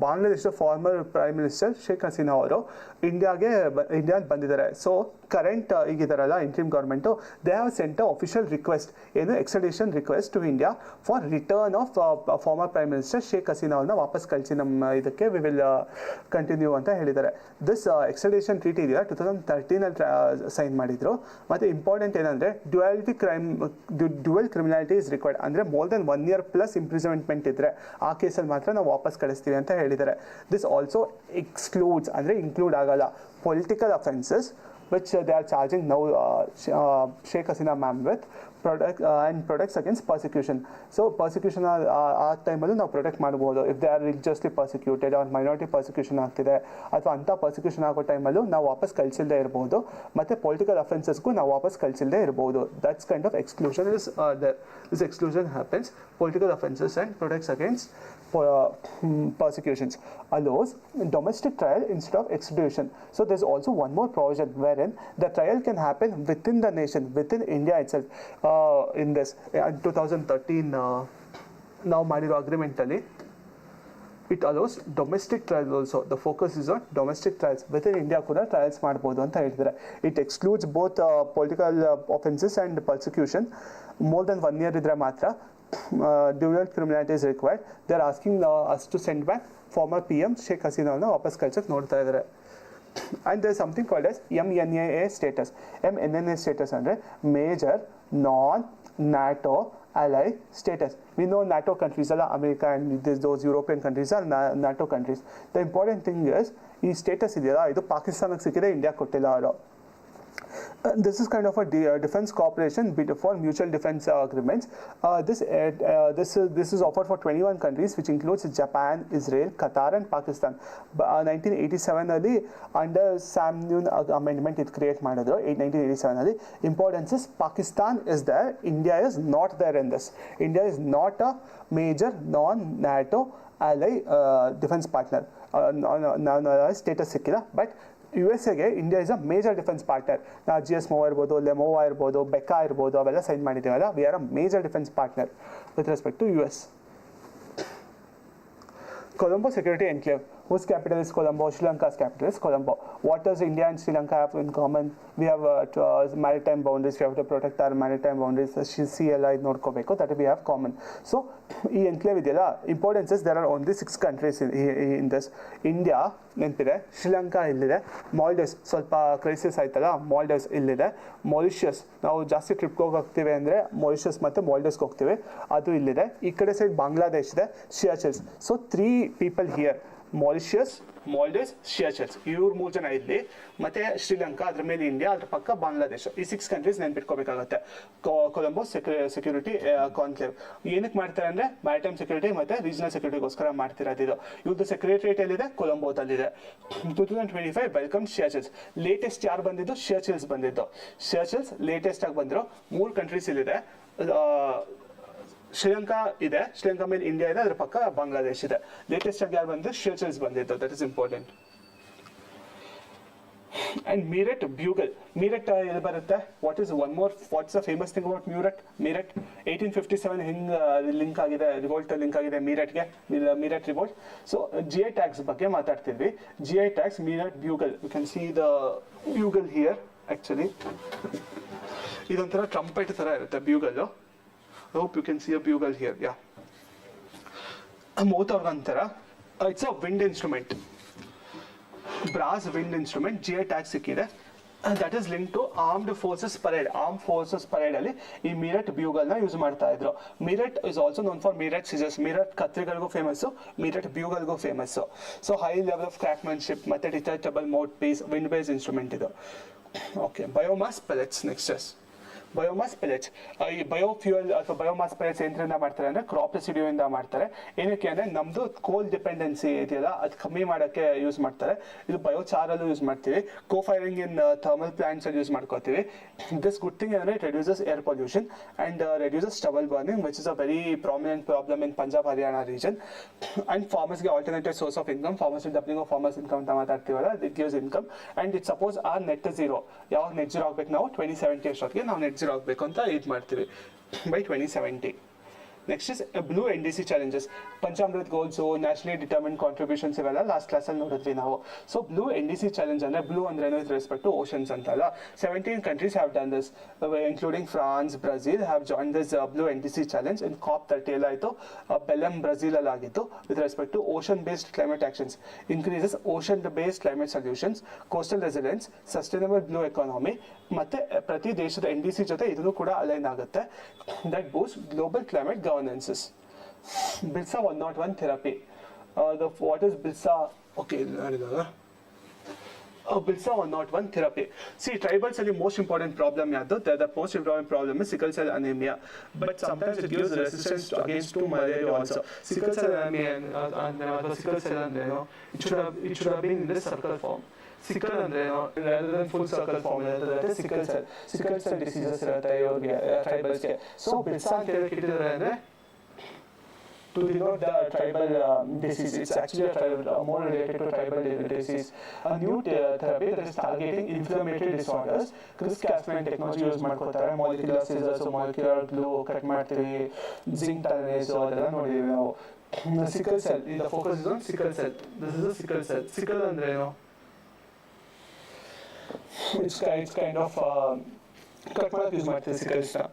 ಬಾಂಗ್ಲಾದೇಶದ former prime minister Sheikh Hasina ಅವರು ಇಂಡಿಯಾಗೆ ಬಂದಿದ್ದಾರೆ. ಸೊ ಕರೆಂಟ್ ಈಗಿದಾರಲ್ಲ interim government, they have sent official request, ಏನು extradition request to India for return of former prime minister Sheikh Hasina ಅವ್ರನ್ನ ವಾಪಸ್ ಕಳಿಸಿ ನಮ್ಮ ಇದಕ್ಕೆ ವಿ ವಿಲ್ ಕಂಟಿನ್ಯೂ ಅಂತ ಹೇಳಿದ್ದಾರೆ. ದಿಸ್ ಎಕ್ಸ್ಟ್ರಡಿಷನ್ ಟ್ರೀಟಿ ಇದೆಯಲ್ಲ 2013 ಸೈನ್ ಮಾಡಿದ್ರು. ಮತ್ತು ಇಂಪಾರ್ಟೆಂಟ್ ಏನಂದರೆ ಡ್ಯುಯಲ್ ಕ್ರಿಮಿನಾಲಿಟಿ ಇಸ್ ರಿಕ್ವೈರ್ಡ್, ಅಂದರೆ more than 1 year plus imprisonment ಇದ್ದರೆ ಆ ಕೇಸಲ್ಲಿ ಮಾತ್ರ ನಾವು ವಾಪಸ್ ಕಳಿಸ್ತೀವಿ ಅಂತ ಹೇಳಿದ್ದಾರೆ. ದಿಸ್ ಆಲ್ಸೋ ಎಕ್ಸ್ಕ್ಲೂಡ್ಸ್, ಅಂದರೆ ಇನ್ಕ್ಲೂಡ್ ಆಗಲ್ಲ, political offences which they are charging now Sheikh Hasina ma'am with products against persecution. So persecution ಆ ಟೈಮಲ್ಲೂ ನಾವು ಪ್ರೊಟೆಕ್ಟ್ ಮಾಡ್ಬೋದು. If they are religiously persecuted or minority persecution ಆಗ್ತಿದೆ ಅಥವಾ ಅಂಥ ಪರ್ಸಿಕ್ಯೂಷನ್ ಆಗೋ ಟೈಮಲ್ಲೂ ನಾವು ವಾಪಸ್ ಕಳಿಸಿಲ್ಲದೆ ಇರ್ಬೋದು. ಮತ್ತು ಪೊಲಿಟಿಕಲ್ ಅಫೆನ್ಸಸ್ಗೂ ನಾವು ವಾಪಸ್ ಕಳಿಸಿಲ್ಲದೆ ಇರ್ಬೋದು. That's kind of exclusion is this exclusion happens. Political offenses and products against persecutions allows domestic trial instead of extradition. So there's also one more provision wherein the trial can happen within the nation, within India itself. In this 2013 now ಮಾಡಿರೋ agreement ಅಲ್ಲಿ it allows domestic trials also. The focus is on domestic trials. Within India ಕೂಡ trials ಮಾಡ್ಬೋದು ಅಂತ ಹೇಳ್ತಿದ್ದಾರೆ. It excludes both political offenses and persecution. More than 1 year ಇದ್ರೆ ಮಾತ್ರ dual criminality is required. They are asking us to send back former PM Sheikh Hasina ಅವ್ರನ್ನ ವಾಪಸ್ ಕಳ್ಸಕ್ಕೆ ನೋಡ್ತಾ ಇದ್ದಾರೆ. And there is something called as MNNA status. MNNA status ಅಂದರೆ major non NATO ally status. We know NATO countries are America and those European countries are NATO countries. The important thing is ಈ status ಇದೆಯಲ್ಲ ಇದು ಪಾಕಿಸ್ತಾನಕ್ಕೆ ಸಿಕ್ಕಿದೆ, India ಕೊಟ್ಟಿಲ್ಲ ಅವರು. This is kind of a defense cooperation for mutual defense agreements. This is offered for 21 countries, which includes Japan, Israel, Qatar, and Pakistan. 1987 ಅಲ್ಲಿ under ಸ್ಯಾಮ್ಯೂನ್ amendment ಇದು ಕ್ರಿಯೇಟ್ ಮಾಡಿದ್ರು 1987 ಅಲ್ಲಿ. Importance is Pakistan is there, India is not there in this. India is not a major non NATO ally defence partner. Status ಸಿಕ್ಕಿಲ್ಲ, but U S ಎಗೆ India is a major defence partner. ನಾವು GSMO ಇರ್ಬೋದು, LEMOA ಇರ್ಬೋದು, BECA ಇರ್ಬೋದು, ಅವೆಲ್ಲ sign ಮಾಡಿದ್ದೀವಲ್ಲ. We are a major defence partner with respect to US. Colombo Security Enclave. Whose capital is Colombo? Sri Lanka's capital is Colombo. What does India and Sri Lanka have in common? We have maritime boundaries. We have to protect our maritime boundaries. CLI ನೋಡ್ಕೋಬೇಕು. That we have common. So ಈ enclave ಇದೆಯಲ್ಲ, importance is there are only 6 countries in this. India ನೆನಪಿದೆ, ಶ್ರೀಲಂಕಾ ಇಲ್ಲಿದೆ, ಮಾಲ್ಡೀವ್ಸ್ ಸ್ವಲ್ಪ crisis ಆಯ್ತಲ್ಲ, ಮಾಲ್ಡೀವ್ಸ್ ಇಲ್ಲಿದೆ, Mauritius ನಾವು ಜಾಸ್ತಿ ಟ್ರಿಪ್ಗೆ ಹೋಗ್ತೀವಿ ಅಂದರೆ ಮಾರಿಷಿಯಸ್ ಮತ್ತು ಮಾಲ್ಡೀವ್ಸ್ಗೆ ಹೋಗ್ತೀವಿ, ಅದು ಇಲ್ಲಿದೆ. ಈ ಕಡೆ ಸೈಡ್ ಬಾಂಗ್ಲಾದೇಶ್ ಇದೆ, Seychelles. So 3 people here, Mauritius, Maldives, Seychelles, ಇವ್ರು 3 ಜನ ಇಲ್ಲಿ, ಮತ್ತೆ ಶ್ರೀಲಂಕಾ, ಅದ್ರ ಮೇಲೆ ಇಂಡಿಯಾ, ಅದ್ರ ಪಕ್ಕ ಬಾಂಗ್ಲಾದೇಶ. ಈ 6 countries ನೆನ್ಪಿಟ್ಕೋಬೇಕಾಗುತ್ತೆ. ಕೊಲಂಬೋ ಸೆಕ್ಯೂರಿಟಿ ಕಾನ್ಕ್ಲೇವ್ ಏನಕ್ಕೆ ಮಾಡ್ತಾರೆ ಅಂದರೆ ಮ್ಯಾರಿಟೈಮ್ ಸೆಕ್ಯೂರಿಟಿ ಮತ್ತು ರೀಜನಲ್ ಸೆಕ್ಯೂರಿಟಿಗೋಸ್ಕರ ಮಾಡ್ತಿರೋದು ಇದು. ಇವ್ರದ್ದು ಸೆಕ್ರೆಟರಿಯೇಟ್ ಎಲ್ಲಿದೆ? ಕೊಲಂಬೋದಲ್ಲಿದೆ. 2025 ವೆಲ್ಕಮ್ ಸಿಯಾಚೆಲ್ಸ್. ಲೇಟೆಸ್ಟ್ ಯಾರು ಬಂದಿದ್ದು? ಸಿಯಾಚೆಲ್ಸ್ ಬಂದಿದ್ದು. ಸಿಯಾಚೆಲ್ಸ್ ಲೇಟೆಸ್ಟ್ ಆಗಿ ಬಂದರು. 3 countries ಇಲ್ಲಿದೆ. ಶ್ರೀಲಂಕಾ ಇದೆ, ಶ್ರೀಲಂಕಾ ಮೇಲೆ ಇಂಡಿಯಾ ಇದೆ, ಅದ್ರ ಪಕ್ಕ ಬಾಂಗ್ಲಾದೇಶ್ ಇದೆ. ಲೇಟೆಸ್ಟ್ ಆಗಿ ಯಾರು ಬಂದಿದ್ದು? ಸಿಯಾಚೆಲ್ಸ್ ಬಂದಿದ್ದು. That is important. And Meerut Bugle. Meerut ಎಲ್ಲಿ ಬರುತ್ತೆ? What's the famous thing about Meerut? 1857 ಹಿಂಗೆ ಲಿಂಕ್ ಆಗಿದೆ, ರಿವೋಲ್ಟ್ ಲಿಂಕ್ ಆಗಿದೆ Meerutಗೆ, Meerut revolt. So GI tags ಬಗ್ಗೆ ಮಾತಾಡ್ತಿದ್ವಿ. GI tags, Meerut Bugle. You can see the bugle here actually. ಇದೊಂಥರ trumpet ಥರ ಇರುತ್ತೆ bugle. I hope you can see a bugle here. Yeah. Mouth organ ಥರ. It's a wind instrument. Brass wind instrument. GI tag ಸಿಕ್ಕಿದೆ. That is link to armed forces parade. Arm forces parade ಅಲ್ಲಿ ಈ Meerut ಬ್ಯೂಗಲ್ನ use ಮಾಡ್ತಾ ಇದ್ರು. Meerut is also known for Meerut scissors. Meerut ಕತ್ರಿಗಳಿಗೂ famous, Meerut ಬ್ಯೂಗಲ್ಗೂ famous. So high level of craftsmanship ಮತ್ತೆ detachable mouthpiece, wind base instrument ಇದು. Okay, biomass pellets next. Biomass pellets, ಈ ಬಯೋಫ್ಯೂಯಲ್ ಅಥವಾ biomass pellets ಏನರಿಂದ ಮಾಡ್ತಾರೆ ಅಂದರೆ crop ರೆಸಿಡ್ಯೂಯಿಂದ ಮಾಡ್ತಾರೆ. ಏನಕ್ಕೆ ಅಂದರೆ ನಮ್ಮದು ಕೋಲ್ ಡಿಪೆಂಡೆನ್ಸಿ ಇದೆಯಲ್ಲ, ಅದು ಕಮ್ಮಿ ಮಾಡೋಕ್ಕೆ ಯೂಸ್ ಮಾಡ್ತಾರೆ. ಇದು ಬಯೋಚಾರಲ್ಲೂ ಯೂಸ್ ಮಾಡ್ತೀವಿ, ಕೋ-ಫೈರಿಂಗ್ ಇನ್ ಥರ್ಮಲ್ ಪ್ಲಾಂಟ್ಸಲ್ಲಿ ಯೂಸ್ ಮಾಡ್ಕೋತೀವಿ. ದಿಸ್ ಗುಡ್ ಥಿಂಗ್ ಅಂದರೆ it reduces air pollution and reduces stubble burning, which is a very prominent problem in Punjab Haryana region. And ಫಾರ್ಮರ್ಸ್ಗೆ alternative source of income. Farmers doubling of farmers income ಅಂತ ಮಾತಾಡ್ತೀವಲ್ಲ, it gives income. And it supports our net zero. ಯಾವಾಗ net zero ಆಗಬೇಕು? ನಾವು 2070 ಅಷ್ಟೊತ್ತಿಗೆ ನಾವು net zero ಆಗಬೇಕು ಅಂತ ಇದು ಮಾಡ್ತೀವಿ by 2070. Next is blue NDC challenges. Panchamrit goals, nationally determined contributions ಇವೆಲ್ಲ ಲಾಸ್ಟ್ ಕ್ಲಾಸಲ್ಲಿ ನೋಡಿದ್ವಿ ನಾವು. ಸೊ ಬ್ಲೂ NDC ಚಾಲೆಂಜ್ ಅಂದರೆ, ಬ್ಲೂ ಅಂದ್ರೆ ವಿತ್ ರೆಸ್ಪೆಕ್ಟ್ ಟು ಓಷನ್ಸ್ ಅಂತಲ್ಲ. 17 countries have done this, including France, Brazil have joined this blue NDC challenge. in COP30 ಆಯಿತು, Belem ಬ್ರೆಜಿಲಲ್ಲಿ ಆಗಿತ್ತು. With respect to ocean based climate actions, increases ocean based climate solutions, coastal resilience, sustainable blue economy, ಮತ್ತೆ ಪ್ರತಿ ದೇಶದ NDC ಜೊತೆ ಇದನ್ನು ಕೂಡ align ಆಗುತ್ತೆ. That boost global climate governances. BILSA 101 therapy. What is BILSA? Okay, BILSA 101 therapy. See, tribals are the most important problem. The most important problem is sickle cell anemia. But sometimes it gives resistance against to malaria also. Sickle cell anemia and sickle cell anemia, it should have been in this circle form. Sickle ಅಂದ್ರೆ rather than full circle form ಇರುತ್ತೆ sickle cell. Sickle cell diseases ಇರುತ್ತೆ ಇವ್ರಿಗೆ, ಟ್ರೈಬಲ್ಸ್ಗೆ. So BILSA ಅಂತ ಹೇಳಕ್ಕೆ ಇಟ್ಟಿದ್ದಾರೆ ಅಂದರೆ to denote the tribal disease. It's actually a tribal, more related to tribal disease. A new therapy that is targeting inflammatory disorders. CRISPR-Cas9 technology use ಮಾಡ್ಕೋತಾರೆ. molecular scissors, molecular glue cut ಮಾಡ್ತೀವಿ, zinc tunase ಅದೆಲ್ಲ ನೋಡಿದ್ದೀವಿ ನಾವು. Sickle cell, the focus is on sickle cell. This is a sickle cell. Sickle ಅಂದ್ರೆ ಏನು? It's kind of cut ಮಾಡಕ್ಕೆ use ಮಾಡ್ತೀವಿ ಸಿಕಲ್ಸ್ನ.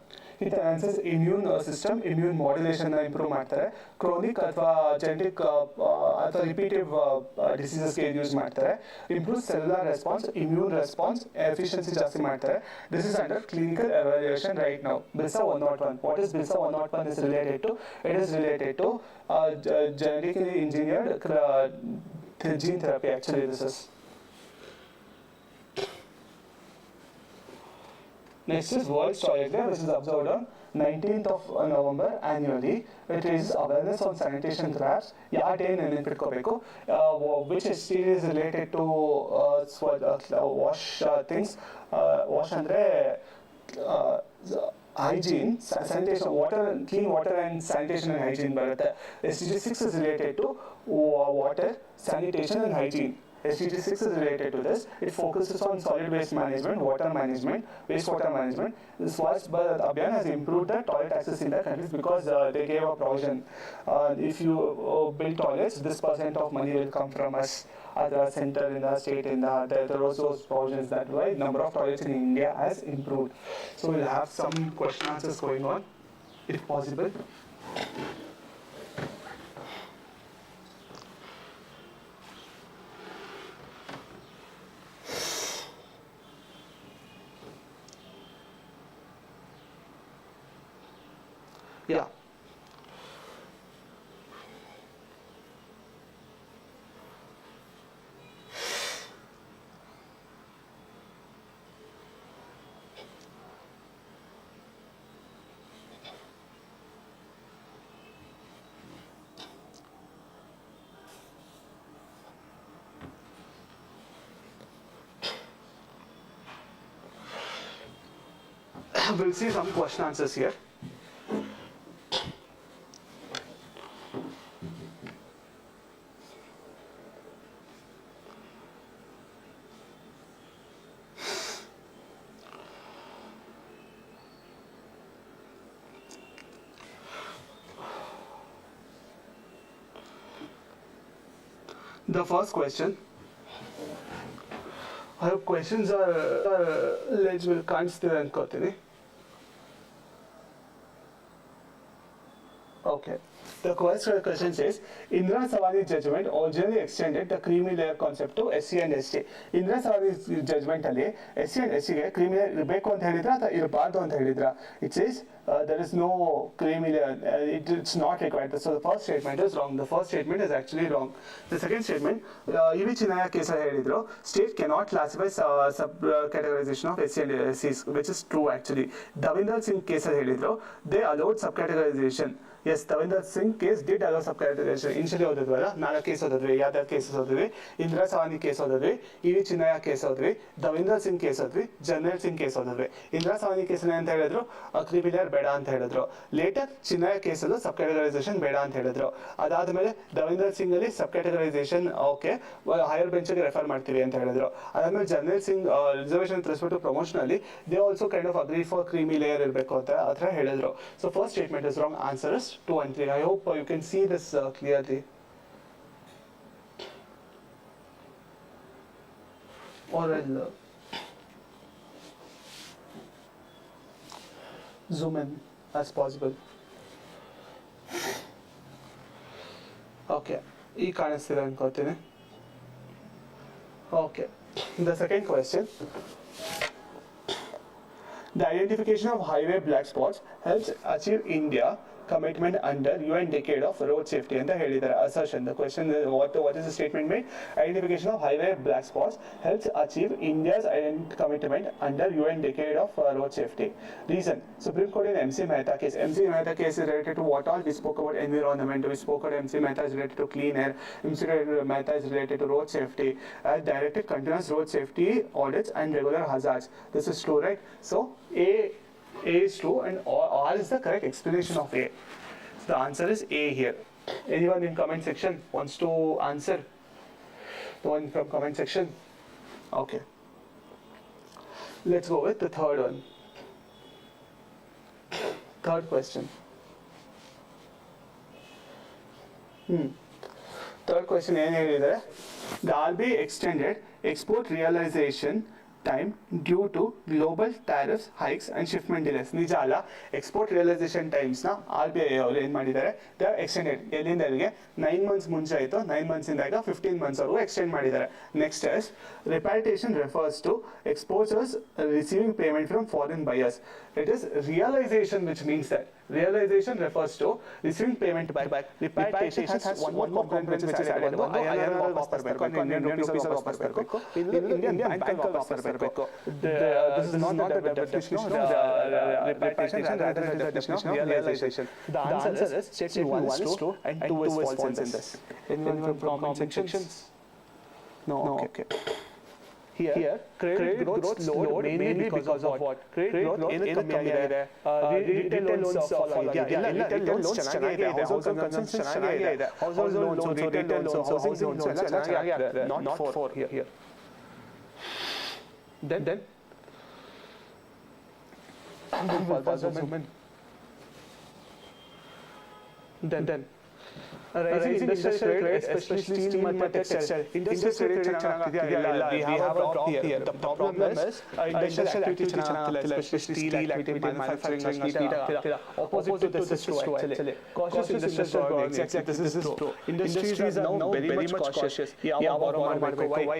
It enhances immune system, immune modulation improve ಮಾಡ್ತಾರೆ. Chronic ಅಥವಾ ಜೆನೆಟಿಕ್ ಅಥವಾ ರಿಪೀಟಿವ್ ಡಿಸೀಸಸ್ಗೆ ಯೂಸ್ ಮಾಡ್ತಾರೆ. Improve cellular response, immune response, efficiency ಜಾಸ್ತಿ ಮಾಡ್ತಾರೆ. This is under clinical evaluation right now. BILSA 101. What is BILSA 101 is related to? It is related to genetically engineered gene therapy. Actually, this is Next is World Toilet Day, which is observed on 19th of November annually. It is awareness on sanitation crafts. ಯಾವ day ನೆನಪಿಟ್ಕೋಬೇಕು, which ST is related to wash things. Wash ಅಂದರೆ hygiene, sanitation, water, clean water and sanitation and hygiene ಬರುತ್ತೆ. SDG 6 is related to water, sanitation and hygiene. SDG 6 is related to this. It focuses on solid waste management, water management, wastewater management. This Swachh Bharat Abhiyan has improved the toilet access in the countries because they gave a provision. If you build toilets, this percent of money will come from us at the center, in the state, in the there are also provisions. That way, number of toilets in India has improved. So we'll have some question answers going on, if possible. Yeah. We'll see some question answers here. The first question, I hope questions are legible, ಕಾಣಿಸ್ತಿದೆ ಅನ್ಕೋತೀನಿ. Okay. The question says, Indira Savani's judgment originally extended the creamy layer concept to SC and ST. Indira Savani's judgment ಅಲ್ಲಿ SC and ST ಗೆ creamy layer ಇರಬೇಕು ಅಂತ ಹೇಳಿದ್ರ ಅಥವಾ ಇರಬಾರ್ದು ಅಂತ ಹೇಳಿದ್ರ? It says there is no creamy layer. It's not required. So the first statement is wrong. The first statement is actually wrong. The second statement, EV Chinnaya case ಹೇಳಿದ್ರು, state cannot classify sub-categorization of SC and SCs, which is true actually. Davinder Singh case ಹೇಳಿದ್ರು, they allowed sub-categorization. Yes, Davinder Singh case did allow sub-categorization. Initially ಓದಿದ್ವಲ್ಲ, 4 case ಓದಿದ್ವಿ, ಯಾವ್ದಾರು cases ಓದಿದ್ವಿ, Indira Sawhney case ಓದಿದ್ವಿ, EV Chinnaya case ಓದಿದ್ವಿ, Davinder Singh case ಓದಿದ್ವಿ, Jarnail Singh case ಓದಿದ್ವಿ. Indira Sawhney case ಅಂತ ಹೇಳಿದ್ರು, ಕ್ರಿಮಿ ಲೇಯರ್ ಬೇಡ ಅಂತ ಹೇಳಿದ್ರು. ಲೇಟರ್ ಚಿನ್ನಯ ಕೇಸಲ್ಲೂ ಸಬ್ ಕ್ಯಾಟಗರೈಸೇಷನ್ ಬೇಡ ಅಂತ ಹೇಳಿದ್ರು. ಅದಾದ್ಮೇಲೆ ದವಿಂದರ್ ಸಿಂಗ್ ಅಲ್ಲಿ ಸಬ್ ಕ್ಯಾಟಗರೈಸೇಷನ್ ಓಕೆ, ಹೈಯರ್ ಬೆಂಚ್ಗೆ ರೆಫರ್ ಮಾಡ್ತೀವಿ ಅಂತ ಹೇಳಿದ್ರು. ಅದಾದ್ಮೇಲೆ Jarnail Singh reservation with respect to promotion ಅಲ್ಲಿ they also kind of agree for creamy layer ಇರಬೇಕು ಅಂತ ಆ ಥರ ಹೇಳಿದ್ರು. So first statement is wrong. Answer is 2 and 3. I hope you can see this clearly. Or I'll zoom in as possible. Okay, ಈ ಕಾಣಿಸ್ತಿದೆ ಅನ್ಕೋತೀನಿ. Okay, the second question. The identification of highway black spots helps achieve India commitment under UN Decade of Road Safety ಅಂತ ಹೇಳಿದ್ದಾರೆ. Assertion. The question is what is the statement made? Identification of highway black spots helps achieve India's commitment under UN Decade of Road Safety. Reason. Supreme Court in MC Mehta case. MC Mehta case is related to what all? We spoke about environment. We spoke about MC Mehta is related to clean air. MC Mehta is related to road safety. Directed continuous road safety audits and regular hazards. This is true, right? So A is true and R is the correct explanation of A. So the answer is A here. Anyone in comment section wants to answer? The one from comment section? Okay. Let's go with the third one. Third question. Third question ಏನು ಹೇಳಿದರೆ, the RBI extended export realization time due to global tariffs hikes and shipment delays. ನಿಜ ಅಲ್ಲ, export realisation ಟೈಮ್ಸ್ನ RBI ಅವರು ಏನು ಮಾಡಿದ್ದಾರೆ, they are extended. ಎಲ್ಲಿಂದ ಎಲ್ಲಿಗೆ? 9 months ಮುಂಚೆ ಆಯಿತು, 9 months ಇಂದ ಈಗ 15 months ವರೆಗೂ ಎಕ್ಸ್ಟೆಂಡ್ ಮಾಡಿದ್ದಾರೆ. Next is repatriation refers to exporters receiving payment from foreign buyers. It is realization which means that Realization refers to receiving payment back. Repatriation has one more component which is added. ಒಂದು INR ವಾಪಸ್ ಬರಬೇಕು, Indian rupees ವಾಪಸ್ ಬರಬೇಕು. ಇದು Indian bank ವಾಪಸ್ ಬರಬೇಕು. This is not the definition of repatriation, rather it is the definition of realization. The answer is statement 1 is true and 2 is false in this. Anyone from comment sections? No, okay. Here, credit growth slowed mainly because of what? Credit growth ಏನು ಕಮ್ಮಿ ಆಗಿದೆ? Retail loans fall ಆಗಿದೆ. Retail loans ಚೆನ್ನಾಗಿದೆ. Household consumption ಚೆನ್ನಾಗಿದೆ. Household loans, retail loans, housing loans ಎಲ್ಲ ಚೆನ್ನಾಗಿದೆ. Not for here. Then zoom in. Then rising industrial credit, especially steel, metal, textile. Industrial credit ಚೆನ್ನಾಗಿದೆಯಾ? We have a drop here. The problem is industrial activity ಚೆನ್ನಾಗಿಲ್ಲ, especially steel activity, manufacturing ಆಗ್ತಿಲ್ಲ. Opposite to this is true actually. Cautious industrial growth. Exactly, this is true. Industries are now very much cautious. ಯಾವ borrow ಮಾಡಬೇಕು? Why?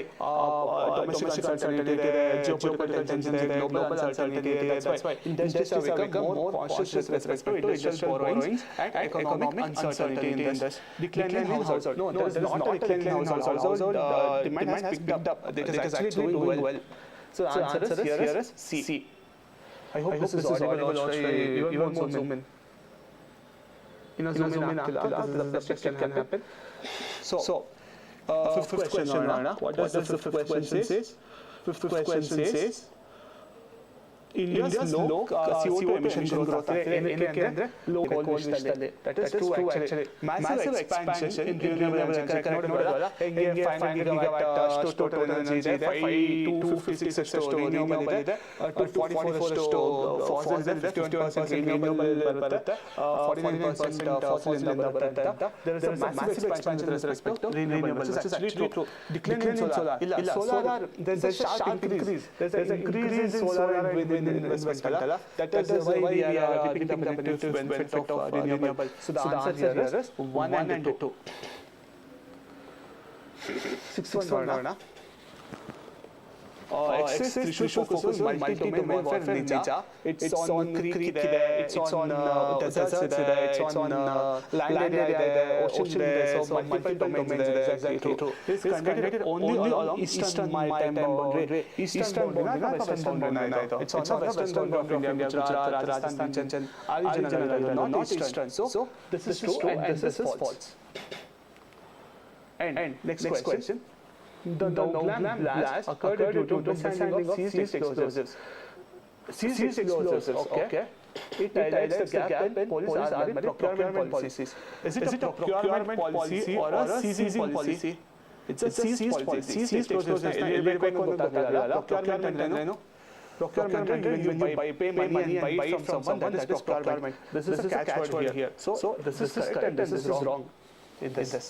Domestic uncertainty ಇದೆ, geopolitical tensions ಇದೆ, global uncertainty ಇದೆ. That's why industries have become more cautious with respect to industrial borrowings and economic uncertainty in this. Decline in household. No, there is not a decline in household. Household demand has picked up. It is actually doing well. So the answer here is C. I hope this is audible. Even more zoom in. Zoom in ಆಗ್ತಿಲ್ಲ. The fluctuation can happen. So fifth question ನೋಡೋಣ. What does the fifth question says? Fifth question says India's low CO2 emission growth ಏನಕ್ಕೆ ಅಂದ್ರೆ low coal ಮಿಶ್ರದಲ್ಲಿ. That is true actually. Massive expansion in renewable energy. Correct ನೋಡೋದಲ್ಲ, ಹೆಂಗೆ 500 gigawatt ಅಷ್ಟು total energy ಇದೆ, 256 ಅಷ್ಟು renewable ಇದೆ, 244 ಅಷ್ಟು fossil ಇದೆ, 51% renewable ಬರುತ್ತೆ, 49% fossil ಇಂದ ಬರುತ್ತೆ. There is a massive expansion with respect to renewables. This is actually true. Decline in solar. ಇಲ್ಲ, solar there is a sharp increase. There is an increase in solar and wind investment ಅಲ್ಲ. That is why we are reaping the benefit of renewable. So the answer here is 1 and 2. Sixth one ನೋಡೋಣ. Excess should focus on multi-domain warfare in nature. It's on creek ಇದೆ, it's on deserts ಇದೆ, it's on land area ಇದೆ, ocean ಇದೆ, so multiple domains ಇದೆ. Exactly true. This is conducted only along eastern maritime boundary. Eastern boundary na western boundary ಆಯ್ತು. It's on the western boundary of India, Gujarat, Rajasthan, Jharkhand, ಆ region not eastern. So this is true and this is false. And next question. The Noglam blast occurred due to misunderstanding of seized explosives. Seized explosives, okay. It highlights the gap in police army procurement policies. Is it a procurement policy or a seizing policy? It's a seized policy. Seized explosives na ಎಲ್ಲಿರಬೇಕು ಅಂತ ಗೊತ್ತಾಗಲ್ಲ. Procurement ಅಂದ್ರೇನು? Procurement when you pay money and buy from someone, that is procurement. This is a catchword here. So this is correct and this is wrong in this.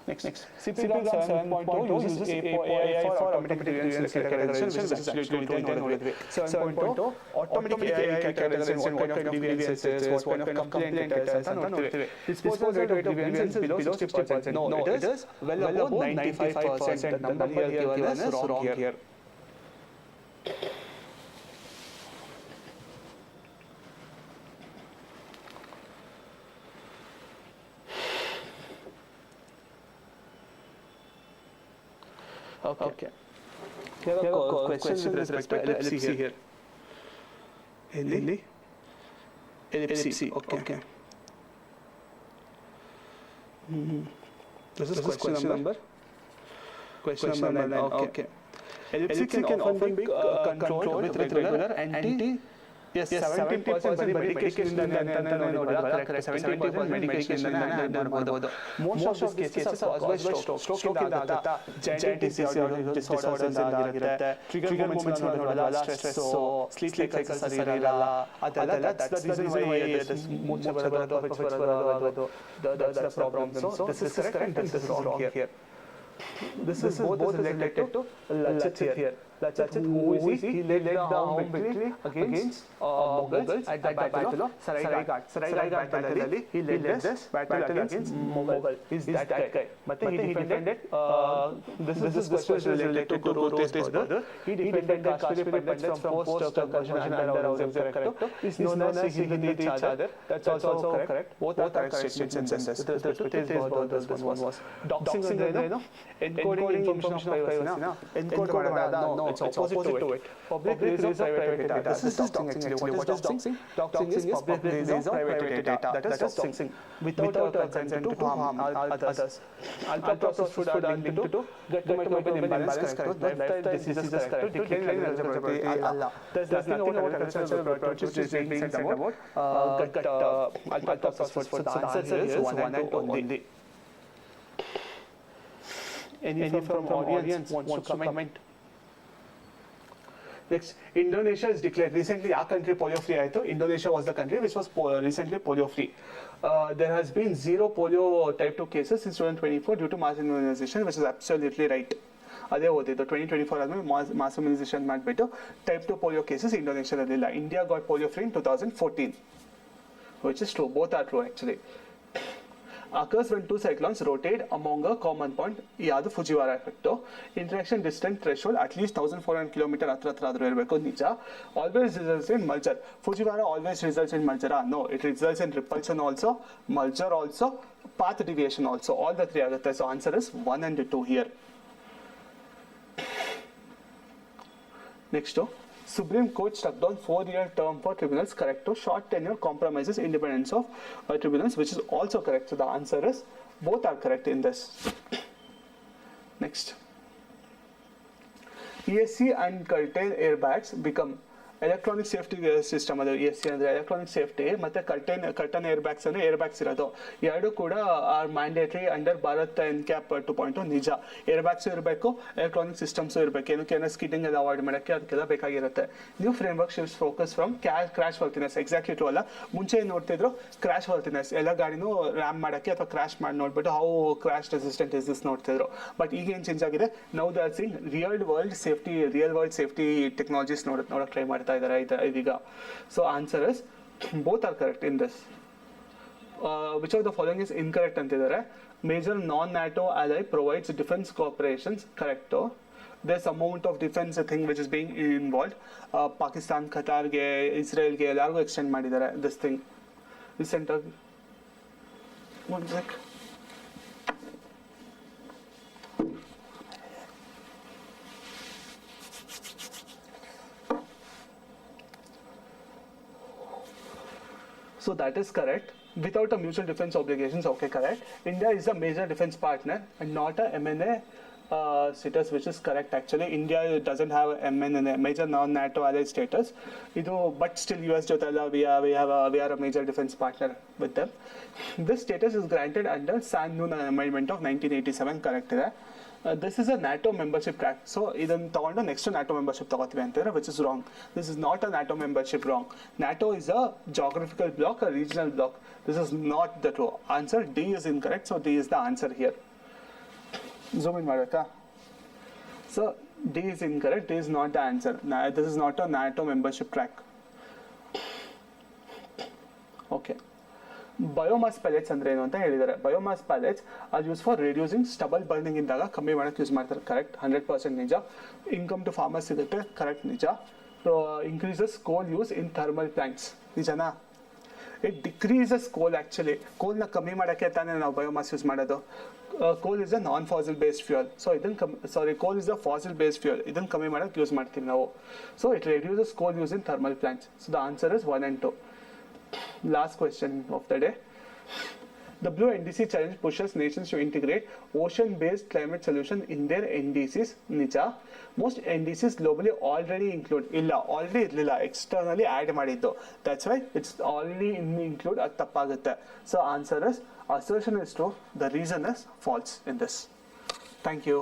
Next. CPLAN 7.2 uses AI for automatic deviance categorization, which is actually true. 7.2 automatic AI categorization, what kind of deviance it is, what kind of complaint it is ಅಂತ ನೋಡ್ತೀವಿ. Disposal rate of deviance is below 60%. No, it is well above 95%. The number here given is wrong here. Okay. Here are questions with respect to ellipse here. Ellipse. Okay. This is question number 9. Okay. Ellipse can often be controlled with regular anti. Yes, 70% ಬರೀ medication ಇಂದಾನೆ ಅಂತಾನೆ ನೋಡೋದಲ್ಲ. Correct. 70% medication ಇಂದಾನೆ ಮಾಡಬಹುದು. Most of cases are caused by stroke ಇಂದ ಆಗುತ್ತಾ, giant disorders ಇಂದ ಆಗಿರುತ್ತೆ, trigger moments ನೋಡೋದಲ್ಲ, stress, sleep cycle ಸರಿ ಇರಲ್ಲ, ಅದೆಲ್ಲ that's the reason why this ಮೂರ್ಛೆ ಬರೋದು ಅಥವಾ ಫಿಟ್ಸ್ ಬರೋದು, that's the problem. So this is correct and this is wrong here. This is both related to Lachit here. Lachit, who is he? He led the armed victory against Mughals at the Battle of Saraighat. Saraighat battle, he led this battle against Mughal. He's that guy. But he defended, this question is related to Guru Tez Bahadur. He defended Kashmiri Pandits from post-conversion under Aurangzeb, correct? He's known as Hindi Chadar. That's also correct. Both are correct statements in this. With respect to Tez Bahadur's one was doxing, encoding information of privacy. Encode no, it's opposite to it. Public release of private data. This is doxing actually. What is doxing? Doxing is public release of private data. That is doxing. Without consent to harm others. Ultra processed food are linked to get to microbial imbalance, correct? Lifestyle diseases, correct? To decline eligibility, Allah. There's nothing about agricultural reproach which is being said about ultra processed food. So the answer here is one and two only. Any from audience wants to comment? Next, Indonesia is declared recently. Our country polio free. Indonesia was the country which was recently polio free. There has been 0 polio type 2 cases since 2024 due to mass immunization, which is absolutely right. ಅದೇ ಓದಿದ್ದು 2024 ಆದ್ಮೇಲೆ mass immunisation ಮಾಡಿಬಿಟ್ಟು type 2 polio cases ಇಂಡೋನೇಷ್ಯಾದಲ್ಲಿಲ್ಲ. India got polio free in 2014, which is true. Both are true actually. Occurs when 2 cyclones rotate among a common point. ಯಾವುದು Fujiwhara effect. Interaction distance threshold at least 1400 kilometre ಹತ್ರ ಆದರೂ ಇರಬೇಕು. ನಿಜ. Always results in merger. Fujiwhara always results in ಮಲ್ಚರ? No, it results in repulsion also, merger also, path deviation also. All the 3 ಆಗುತ್ತೆ. So answer is 1 and 2 here. Next, Supreme Court struck down 4-year term for tribunals, correct? Short tenure compromises independence of tribunals, which is also correct. So the answer is both are correct in this. Next, ESC and curtain airbags become electronic safety system. ಅದು ESC ಅಂದರೆ electronic safety ಮತ್ತೆ curtain airbags ಅಂದರೆ airbags ಇರೋದು. ಎರಡು ಕೂಡ are mandatory under Bharat NCAP 2.0. ನಿಜ. ಏರ್ಬ್ಯಾಗ್ಸು ಇರಬೇಕು, electronic systems ಇರಬೇಕು. ಏನಕ್ಕೆ ಸ್ಕಿಡ್ಡಿಂಗ್ ಎಲ್ಲ ಅವಾಯ್ಡ್ ಮಾಡೋಕ್ಕೆ ಅದಕ್ಕೆಲ್ಲ ಬೇಕಾಗಿರುತ್ತೆ. New framework shifts focus from crashworthiness. Exactly true ಅಲ್ಲ. ಮುಂಚೆ ಏನು ನೋಡ್ತಿದ್ರು? ಕ್ರಾಶ್ ವರ್ತಿನೆಸ್. ಎಲ್ಲ ಗಾಡಿನೂ ರ್ಯಾಮ್ ಮಾಡೋಕ್ಕೆ ಅಥವಾ ಕ್ರಾಶ್ ಮಾಡಿ ನೋಡ್ಬಿಟ್ಟು how crash resistant is this ನೋಡ್ತಿದ್ರು. ಬಟ್ ಈಗ ಏನು ಚೇಂಜ್ ಆಗಿದೆ? Now they are seeing real world safety technologies ನೋಡೋಕೆ ಟ್ರೈ ಮಾಡ್ತಾ ಇದ್ದಾರೆ ಇದೀಗ. So answer is both are correct in this. Which of the following is incorrect ಅಂತಿದ್ದಾರೆ. Major non NATO ally provides defence cooperations, correct. there's amount of defense thing which is being involved. Pakistan, Qatar ಗೆ, Israel ಗೆ ಎಲ್ಲರಿಗೂ extend ಮಾಡಿದ್ದಾರೆ this thing. Recent one sec. So that is correct. Without a mutual defense obligations, okay, correct. India is a major defense partner and not a MNA status, which is correct actually. India doesn't have a MNA, major non-NATO allied status. But still US jotella, we are a major defense partner with them. This status is granted under San Noon Amendment of 1987, correct. This is a NATO membership track. So ಇದನ್ನು ತಗೊಂಡು next NATO membership ತಗೋತೀವಿ ಅಂತಾರೆ, which is wrong. This is not a NATO membership, wrong. NATO is a geographical bloc, a regional bloc. This is not the true answer. D is incorrect, so D is the answer here. Zoom in ಮಾಡಬೇಕಾ? So D is incorrect. D is not the answer. This is not a NATO membership track. Okay. Biomass pellets ಅಂದ್ರೆ ಏನು ಅಂತ ಹೇಳಿದ್ದಾರೆ. Biomass pellets are use for reducing stubble burning ಇದ್ದಾಗ ಕಮ್ಮಿ ಮಾಡೋಕ್ಕೆ use ಮಾಡ್ತಾರೆ, correct. 100% ನಿಜ. ಇನ್ಕಮ್ ಟು ಫಾರ್ಮರ್ಸ್ ಸಿಗುತ್ತೆ, ಕರೆಕ್ಟ್, ನಿಜ. Increases coal use in thermal plants, ನಿಜನಾ? It decreases coal. ಆ್ಯಕ್ಚುಲಿ ಕೋಲ್ನ ಕಮ್ಮಿ ಮಾಡೋಕ್ಕೆ ತಾನೇ ನಾವು ಬಯೋಮಾಸ್ ಯೂಸ್ ಮಾಡೋದು. Coal is a non fossil based fuel. So ಇದನ್ನು coal is a fossil based fuel. ಇದನ್ನು ಕಮ್ಮಿ ಮಾಡೋಕ್ಕೆ ಯೂಸ್ ಮಾಡ್ತೀವಿ ನಾವು. ಸೊ ಇಟ್ ರಿಡ್ಯೂಸಸ್ ಕೋಲ್ use in thermal plants. So the answer is 1 and 2. Last question of the day. The Blue NDC Challenge pushes nations to integrate ocean-based climate solution in their NDCs. Nija. Most NDCs globally already include. Already irilla. Externally add madiddu. That's why it's already include at tappagutte. So answer is assertion is true. The reason is false in this. Thank you.